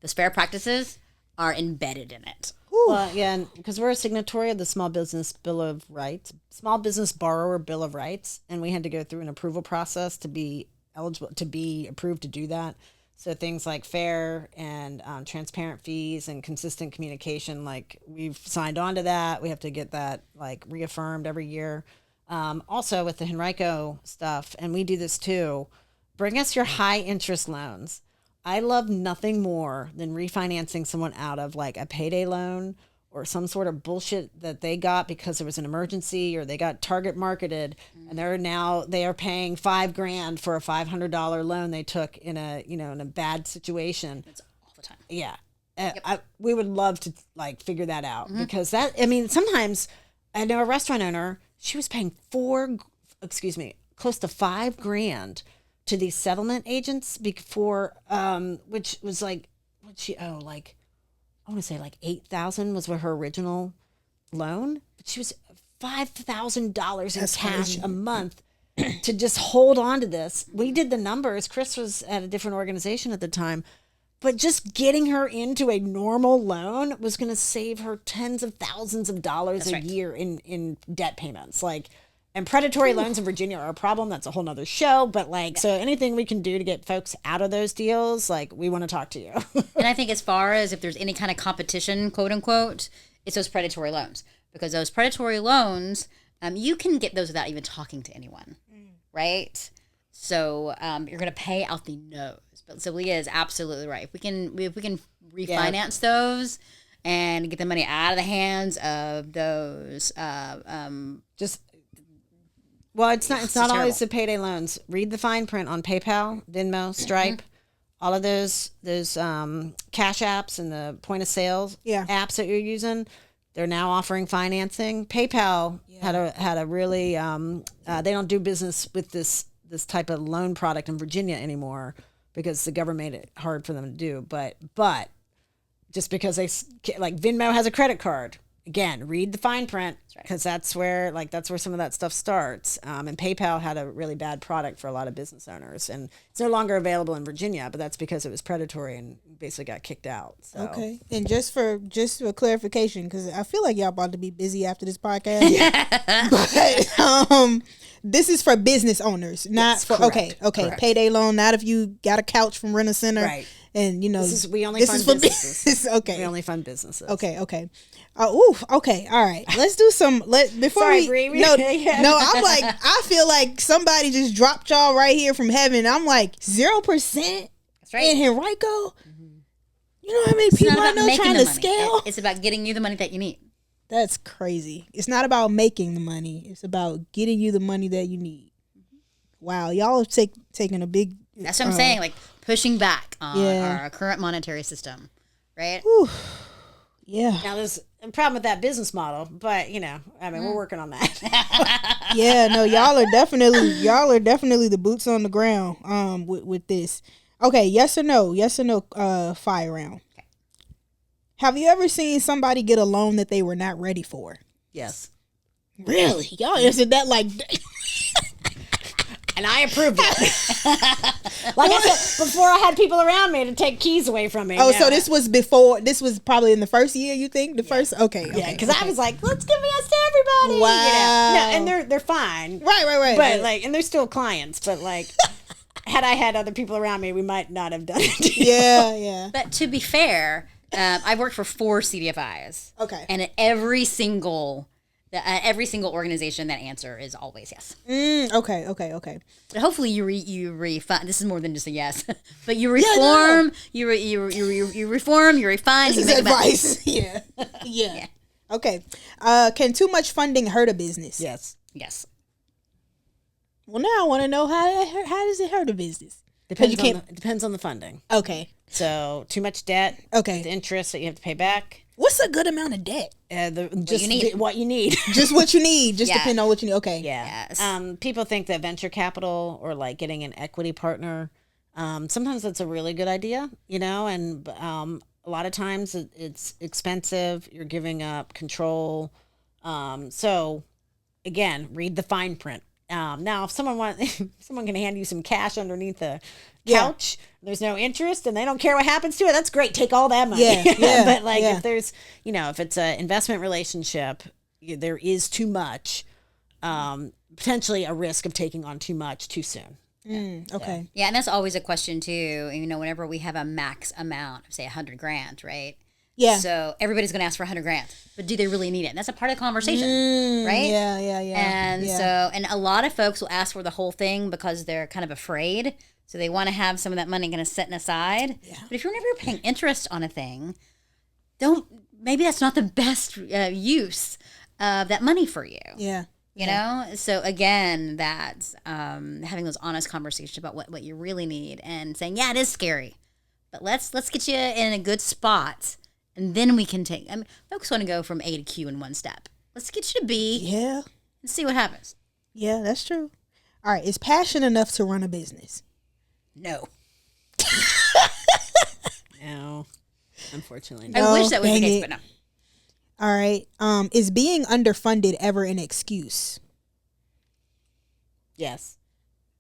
those fair practices are embedded in it. Well, yeah, because we're a signatory of the Small Business Bill of Rights, Small Business Borrower Bill of Rights, and we had to go through an approval process to be eligible, to be approved to do that. So things like fair and transparent fees and consistent communication, like we've signed on to that. We have to get that like reaffirmed every year. Also with the Henrico stuff, and we do this too, bring us your high interest loans. I love nothing more than refinancing someone out of like a payday loan or some sort of bullshit that they got because there was an emergency or they got target marketed and they are paying $5,000 for a $500 loan they took in a bad situation. It's all the time. Yeah. We would love to like figure that out because sometimes I know a restaurant owner, she was paying close to $5,000 to these settlement agents before, which was like, what'd she owe? Like, I want to say like $8,000 was her original loan, but she was $5,000 in cash a month to just hold on to this. We did the numbers. Chris was at a different organization at the time, but just getting her into a normal loan was going to save her tens of thousands of dollars a year in debt payments. Like, and predatory loans in Virginia are a problem. That's a whole nother show. But so anything we can do to get folks out of those deals, like we want to talk to you. And I think as far as if there's any kind of competition, quote unquote, it's those predatory loans. Because those predatory loans, you can get those without even talking to anyone, right? So you're going to pay out the nose. But so Leah is absolutely right. If we can refinance those and get the money out of the hands of those Well, it's not always the payday loans. Read the fine print on PayPal, Venmo, Stripe, all of those cash apps and the point of sale apps that you're using. They're now offering financing. PayPal had a really they don't do business with this type of loan product in Virginia anymore because the government made it hard for them to do. But just because Venmo has a credit card. Again, read the fine print because that's where some of that stuff starts. And PayPal had a really bad product for a lot of business owners, and it's no longer available in Virginia. But that's because it was predatory and basically got kicked out. So. Okay, and just for clarification, because I feel like y'all about to be busy after this podcast. But this is for business owners, not for correct. Okay. Payday loan, not if you got a couch from Rent a Center, right? And we only fund businesses. Okay, we only fund businesses. Okay. Okay. All right. Let's do some. Bree. No. I'm like, I feel like somebody just dropped y'all right here from heaven. I'm like 0%. That's right. In Henrico. Mm-hmm. You know how many people I know trying to scale? It's about getting you the money that you need. That's crazy. It's not about making the money. It's about getting you the money that you need. Wow, y'all have taken a big That's what I'm saying. Like pushing back on our current monetary system, right? Whew. Yeah. Now there's a problem with that business model, but we're working on that. Yeah, no, y'all are definitely the boots on the ground with this. Okay, yes or no fire round. Okay. Have you ever seen somebody get a loan that they were not ready for? Yes. Really? Y'all answered that like and I approved it. Like I said, before I had people around me to take keys away from me. Oh, so this was probably in the first year, you think? First? Okay. Yeah, because I was like, let's give us to everybody. Wow. No, and they're fine. Right. But and they're still clients, but had I had other people around me, we might not have done it. Yeah. But to be fair, I've worked for 4 CDFIs. Okay. And at every single organization, that answer is always yes. Okay. But hopefully you refine. This is more than just a yes, but you reform. You reform. You refine. This is advice. Yeah. Okay. Can too much funding hurt a business? Yes. Well, now I want to know how does it hurt a business? Depends on the funding. Okay. So too much debt. Okay. The interest that you have to pay back. What's a good amount of debt? What you need. Just what you need. Just depend on what you need. Okay. Yeah. Yes. People think that venture capital or getting an equity partner, sometimes that's a really good idea, and a lot of times it's expensive. You're giving up control. So again, read the fine print. Now, if someone can hand you some cash underneath the couch, there's no interest, and they don't care what happens to it, that's great. Take all that money. Yeah. But if there's, if it's an investment relationship, there is too much, potentially a risk of taking on too much too soon. Okay. Yeah, and that's always a question too. Whenever we have a max amount, say $100,000, right? Yeah. So everybody's going to ask for $100,000, but do they really need it? And that's a part of the conversation, right? Yeah. And and a lot of folks will ask for the whole thing because they're kind of afraid. So they want to have some of that money kind of set aside. Yeah. But if you're never paying interest on a thing, maybe that's not the best use of that money for you. Yeah. You know? So again, that's having those honest conversations about what you really need and saying, yeah, it is scary, but let's get you in a good spot. And then we can folks want to go from A to Q in one step. Let's get you to B. Yeah. And see what happens. Yeah, that's true. All right. Is passion enough to run a business? No. No. Unfortunately. No. I wish that was the case, but no. All right. Is being underfunded ever an excuse? Yes.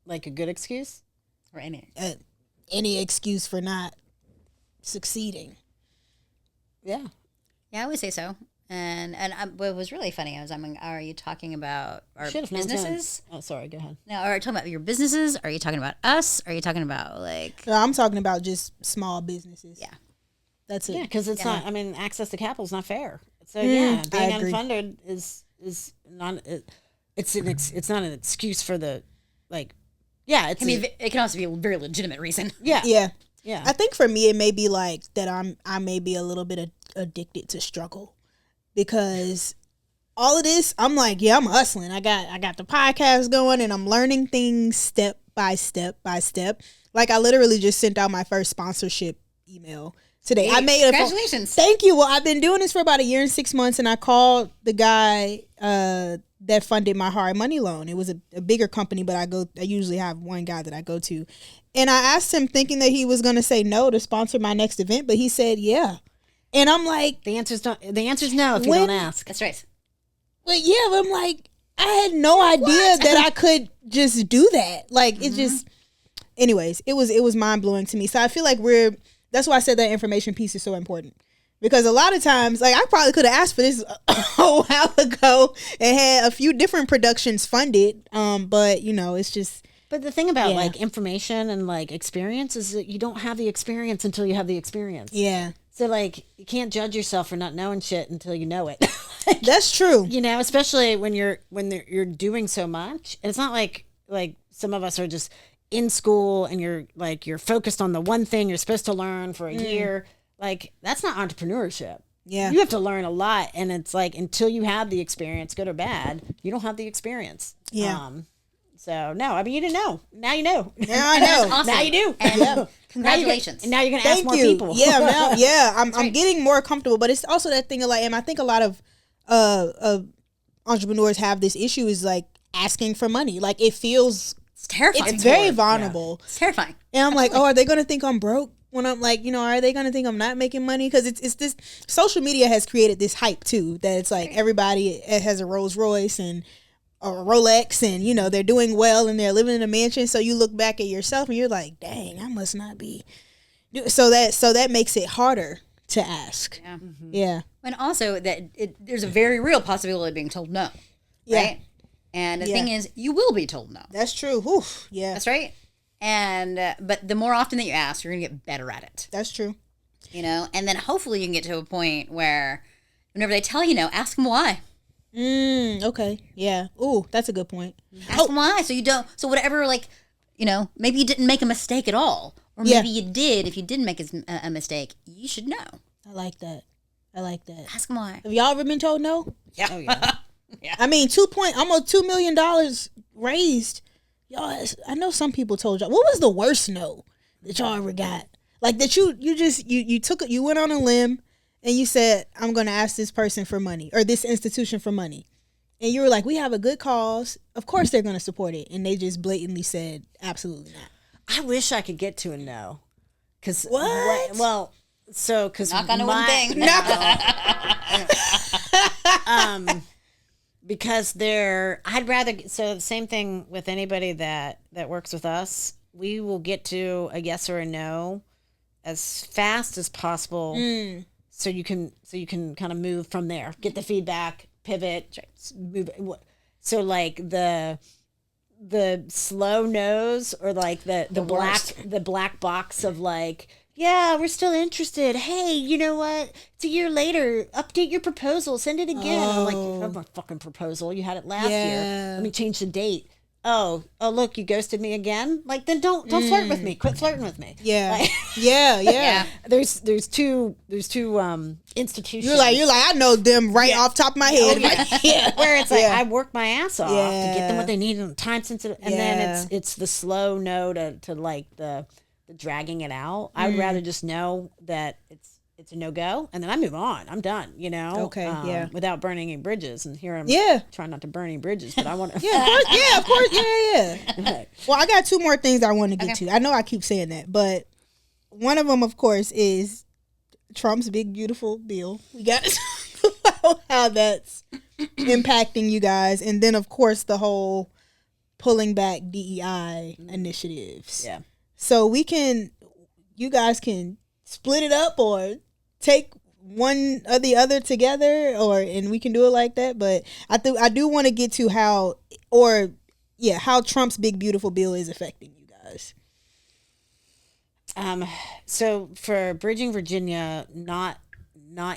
Like a good excuse? Or any excuse for not succeeding. Yeah, I would say so. And what was really funny is, are you talking about our businesses? Oh, sorry, go ahead. No, are you talking about your businesses? Are you talking about us? Are you talking about No, I'm talking about just small businesses. Yeah. That's it. Yeah, because it's not, access to capital is not fair. So being unfunded is not, it's not an excuse for the, it can also be a very legitimate reason. Yeah. Yeah. Yeah. I think for me, it may be that I may be a little bit addicted to struggle, because all of this, I'm I'm hustling. I got the podcast going, and I'm learning things step by step by step. I literally just sent out my first sponsorship email today. I made congratulations. Thank you. Well, I've been doing this for about 1 year and 6 months, and I called the guy that funded my hard money loan. It was a bigger company, but I usually have one guy that I go to. And I asked him thinking that he was going to say no to sponsor my next event, but he said, yeah. And I'm like, the answer's no if you don't ask. That's right. But yeah, but I'm I had no idea that I could just do that. It just, anyways, it was mind blowing to me. So I feel like that's why I said that information piece is so important. Because a lot of times, I probably could have asked for this a while ago and had a few different productions funded. But it's just. But the thing about information and experience is that you don't have the experience until you have the experience. Yeah. So you can't judge yourself for not knowing shit until you know it. That's true. Especially when you're doing so much. And it's not like some of us are just in school and you're focused on the one thing you're supposed to learn for a year. That's not entrepreneurship. Yeah. You have to learn a lot, and it's until you have the experience, good or bad, you don't have the experience. Yeah. So no, I mean, you didn't know. Now you know. Now I know. Awesome. Now you do. And congratulations. Now you're going to ask more people. Yeah, I'm getting more comfortable, but it's also that thing of like, and I think a lot of entrepreneurs have this issue is like asking for money. Like it feels, It's terrifying. it's very vulnerable. It's terrifying. And I'm like, oh, are they going to think I'm broke? When I'm like, are they going to think I'm not making money? Because it's this, social media has created this hype too, that it's like everybody has a Rolls Royce and a Rolex and, they're doing well and they're living in a mansion. So you look back at yourself and you're like, dang, I must not be. So that makes it harder to ask. Yeah. Mm-hmm. Yeah. And also that there's a very real possibility of being told no. Yeah. Right? And the thing is, you will be told no. That's true. Oof. Yeah. That's right. And but the more often that you ask, you're gonna get better at it. That's true. And then hopefully you can get to a point where whenever they tell you no, ask them why. Okay. Yeah. Ooh, that's a good point. Ask them why. So you don't. So whatever, maybe you didn't make a mistake at all, or maybe you did. If you didn't make a mistake, you should know. I like that. Ask them why. Have y'all ever been told no? Yeah. Oh, yeah. Yeah. I mean, almost $2 million raised. Y'all, I know some people told y'all. What was the worst no that y'all ever got? Like that you went on a limb and you said, I'm going to ask this person for money or this institution for money. And you were like, we have a good cause. Of course they're going to support it. And they just blatantly said, absolutely not. I wish I could get to a no. Cause What? Well, so because Knock on one thing. Because I'd rather, so the same thing with anybody that works with us, we will get to a yes or a no as fast as possible. So you can kind of move from there, get the feedback, pivot, move. So like the slow no's or like the black box of like, yeah, we're still interested. Hey, you know what? It's a year later. Update your proposal. Send it again. I'm like, you have my fucking proposal. You had it last year. Let me change the date. Oh, look, you ghosted me again. Like, then don't flirt with me. Quit flirting with me. Yeah. Like, yeah. There's two institutions. You're like, I know them off top of my head. Where it's like I work my ass off to get them what they need in time sensitive, and then it's the slow no to like the dragging it out. I would rather just know that it's a no-go, and then I move on. I'm done, Okay, without burning any bridges. And here I'm trying not to burn any bridges, but I want to. Of course. Yeah. Well, I got two more things I want to get to. I know I keep saying that, but one of them, of course, is Trump's big, beautiful bill. We got to talk about how that's impacting you guys. And then, of course, the whole pulling back DEI initiatives. Yeah. So you guys can split it up or take one or the other together, and we can do it like that. But I do want to get to how Trump's big beautiful bill is affecting you guys. So for Bridging Virginia, not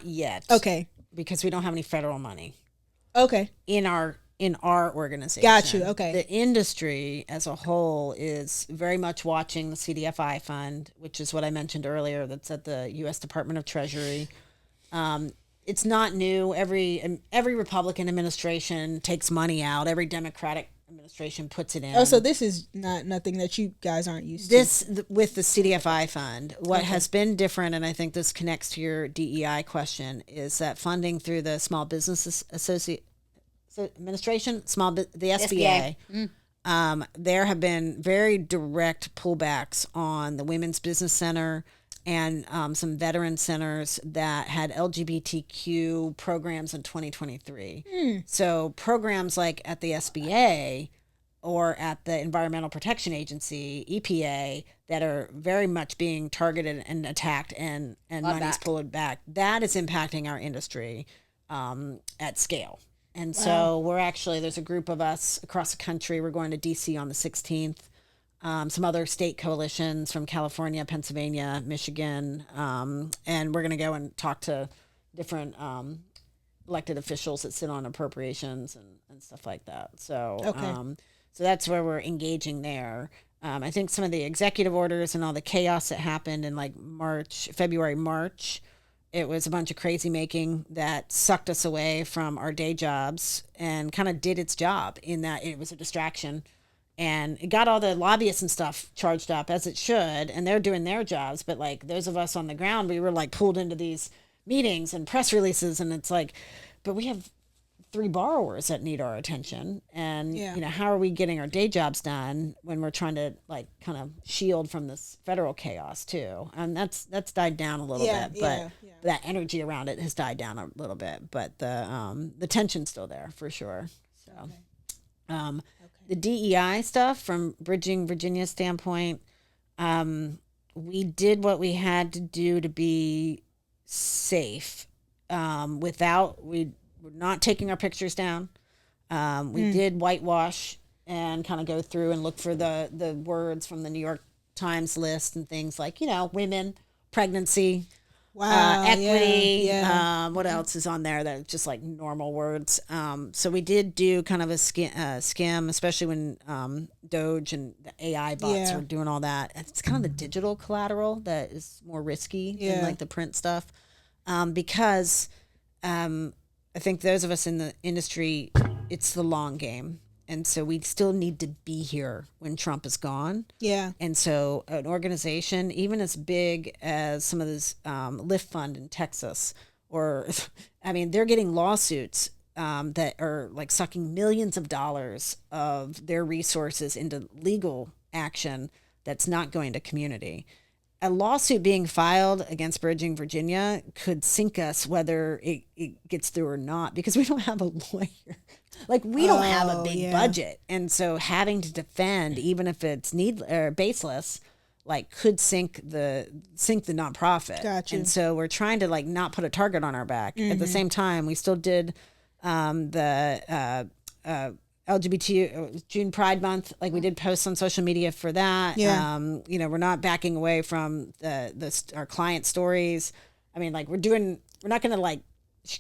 yet. Okay. Because we don't have any federal money. Okay. In our organization. Got you. Okay. The industry as a whole is very much watching the CDFI fund, which is what I mentioned earlier. That's at the U.S. Department of Treasury. It's not new. Every Republican administration takes money out. Every Democratic administration puts it in. Oh, so this is nothing that you guys aren't used to. With the CDFI fund, what has been different, and I think this connects to your DEI question, is that funding through the Small Business Administration, the SBA. There have been very direct pullbacks on the Women's Business Center and some veteran centers that had LGBTQ programs in 2023. So programs like at the SBA or at the Environmental Protection Agency, EPA, that are very much being targeted and attacked and money's pulled back, that is impacting our industry at scale. And so there's a group of us across the country. We're going to DC on the 16th. Some other state coalitions from California, Pennsylvania, Michigan. And we're going to go and talk to different elected officials that sit on appropriations and stuff like that. So, so that's where we're engaging there. I think some of the executive orders and all the chaos that happened in like February, March, it was a bunch of crazy making that sucked us away from our day jobs and kind of did its job in that it was a distraction. And it got all the lobbyists and stuff charged up, as it should, and they're doing their jobs. But like those of us on the ground, we were like pulled into these meetings and press releases, and it's like, but we have 3 borrowers that need our attention, and how are we getting our day jobs done when we're trying to like kind of shield from this federal chaos too? And that's died down a little bit, but that energy around it has died down a little bit, but the tension's still there for sure. So the DEI stuff from Bridging Virginia's standpoint, we did what we had to do to be safe. We're not taking our pictures down. We did whitewash and kind of go through and look for the words from the New York Times list and things like, women, pregnancy, equity. What else is on there that just like normal words? So we did do kind of a skim, especially when Doge and the AI bots were doing all that. It's kind of the digital collateral that is more risky than like the print stuff, because I think those of us in the industry, it's the long game. And so we still need to be here when Trump is gone. Yeah. And so an organization, even as big as some of this Lyft Fund in Texas, they're getting lawsuits that are like sucking millions of dollars of their resources into legal action that's not going to community. A lawsuit being filed against Bridging Virginia could sink us whether it gets through or not, because we don't have a lawyer. Like, we don't have a big budget. And so having to defend, even if it's baseless, like could sink the nonprofit. Gotcha. And so we're trying to like not put a target on our back. At the same time, we still did the LGBT June Pride Month. Like, we did posts on social media for that. Yeah. We're not backing away from our client stories. I mean, like, we're not going to like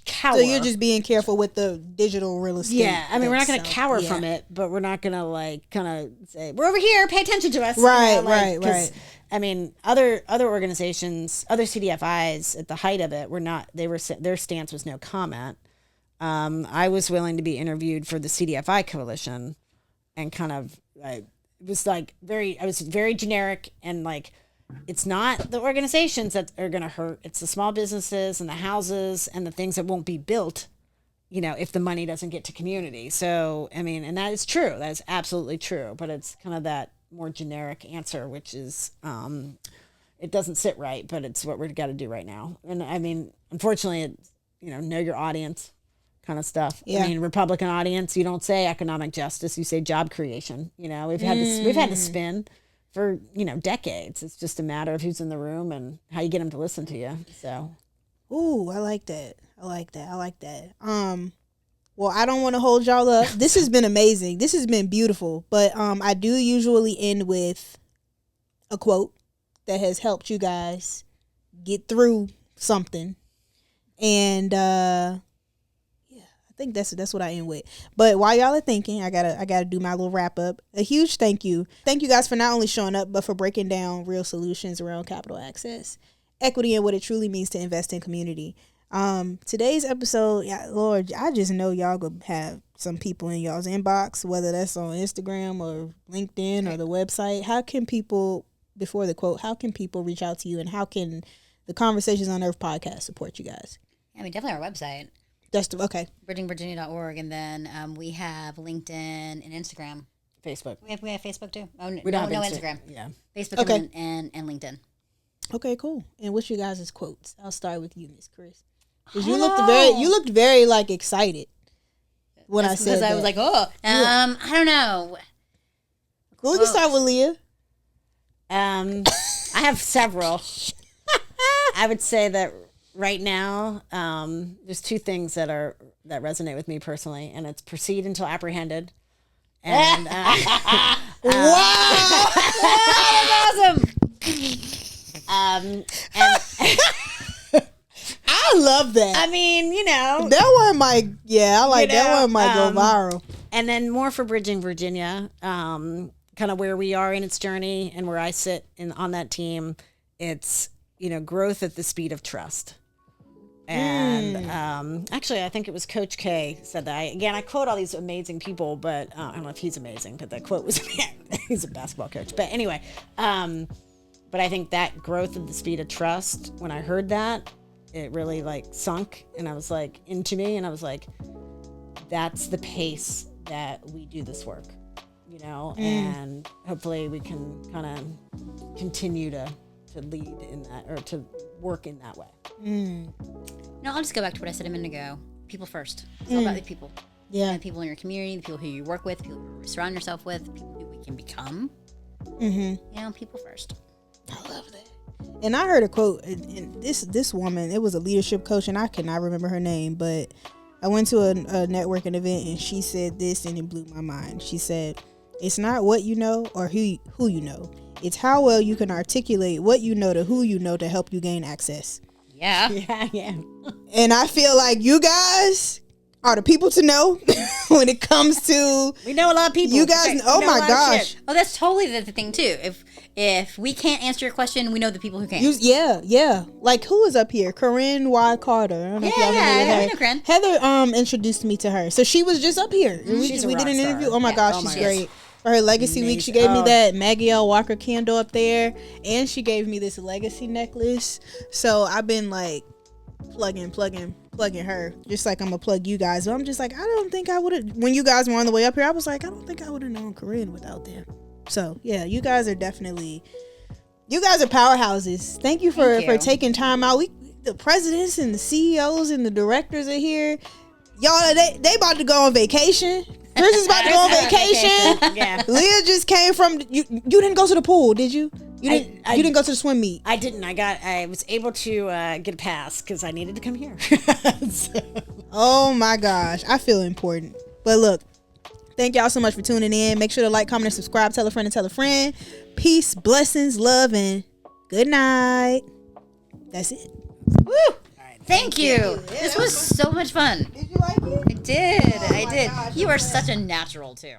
cower. So you're just being careful with the digital real estate. Yeah. I mean, we're not going to cower from it, but we're not going to like kind of say, we're over here, pay attention to us. Right, right. I mean, other organizations, other CDFIs at the height of it their stance was no comment. I was willing to be interviewed for the CDFI coalition, and kind of I was very generic, and like, it's not the organizations that are going to hurt. It's the small businesses and the houses and the things that won't be built, if the money doesn't get to community. So, I mean, and that is true. That is absolutely true. But it's kind of that more generic answer, which is, it doesn't sit right, but it's what we've got to do right now. And I mean, unfortunately, it's, know your audience kind of stuff. Yeah. I mean, Republican audience, you don't say economic justice, you say job creation. We've had to spin for decades. It's just a matter of who's in the room and how you get them to listen to you. So, ooh, I like that. Well, I don't want to hold y'all up. This has been amazing. This has been beautiful. But I do usually end with a quote that has helped you guys get through something, and I think that's what I end with. But while y'all are thinking, I gotta do my little wrap up. A huge thank you guys for not only showing up, but for breaking down real solutions around capital access, equity, and what it truly means to invest in community. Today's episode, Lord, I just know y'all gonna have some people in y'all's inbox, whether that's on Instagram or LinkedIn or the website. How can people, before the quote, how can people reach out to you, and how can the Conversations Unearthed podcast support you guys? I mean, definitely our website. Okay. bridgingvirginia.org, and then we have LinkedIn and Instagram. Facebook. We have Facebook too. Oh, we don't have Instagram. Yeah. Facebook. Okay. and LinkedIn. Okay, cool. And what's your guys' quotes? I'll start with you, Miss Chris. Because you looked very like excited when I said that. Because I was like, I don't know. Well, we can start with Leah. I have several. I would say that right now, there's 2 things that resonate with me personally, and it's proceed until apprehended. And wow, that's awesome. I love that. I mean, that one might. Yeah, I like that one might go viral. And then more for Bridging Virginia, kind of where we are in its journey and where I sit on that team. It's growth at the speed of trust. And actually, I think it was Coach K said that. I quote all these amazing people, but I don't know if he's amazing, but the quote was, he's a basketball coach. But anyway, but I think that growth of the speed of trust, when I heard that, it really like sunk, and I was like into me, and I was like, that's the pace that we do this work, you know, and hopefully we can kind of continue to lead in that, or to work in that way. No, I'll just go back to what I said a minute ago. People first. It's all about the people. Yeah. The people in your community, the people who you work with, the people who you surround yourself with, people who we can become. You know, people first. I love that. And I heard a quote, and this woman, it was a leadership coach, and I cannot remember her name, but I went to a networking event, and she said this, and it blew my mind. She said, it's not what you know or who you know. It's how well you can articulate what you know to who you know to help you gain access. Yeah. Yeah. And I feel like you guys are the people to know when it comes to. We know a lot of people. You guys, oh my gosh. Oh, that's totally the thing too. If we can't answer your question, we know the people who can. Yeah. Like, who is up here? Corinne Y. Carter. I don't know if y'all remember her. Corinne. Heather introduced me to her. So she was just up here. We did an interview. Oh my gosh, she's great. For her legacy week, she gave me that Maggie L. Walker candle up there, and she gave me this legacy necklace. So I've been like plugging her, just like I'm gonna plug you guys. But I'm just like, I don't think I would have. When you guys were on the way up here, I was like, I don't think I would have known Corinne without them. So yeah, you guys are powerhouses. Thank you for taking time out. The presidents and the CEOs and the directors are here. Y'all, they about to go on vacation. Chris is about to go on vacation. Yeah. Leah just came from. You didn't go to the pool, did you? You didn't go to the swim meet. I didn't. I was able to get a pass because I needed to come here. So. Oh my gosh, I feel important. But look, thank y'all so much for tuning in. Make sure to like, comment, and subscribe. Tell a friend and tell a friend. Peace, blessings, love, and good night. That's it. Woo! Thank you. This was so much fun. Did you like it? I did. Oh my gosh, You are such a natural too.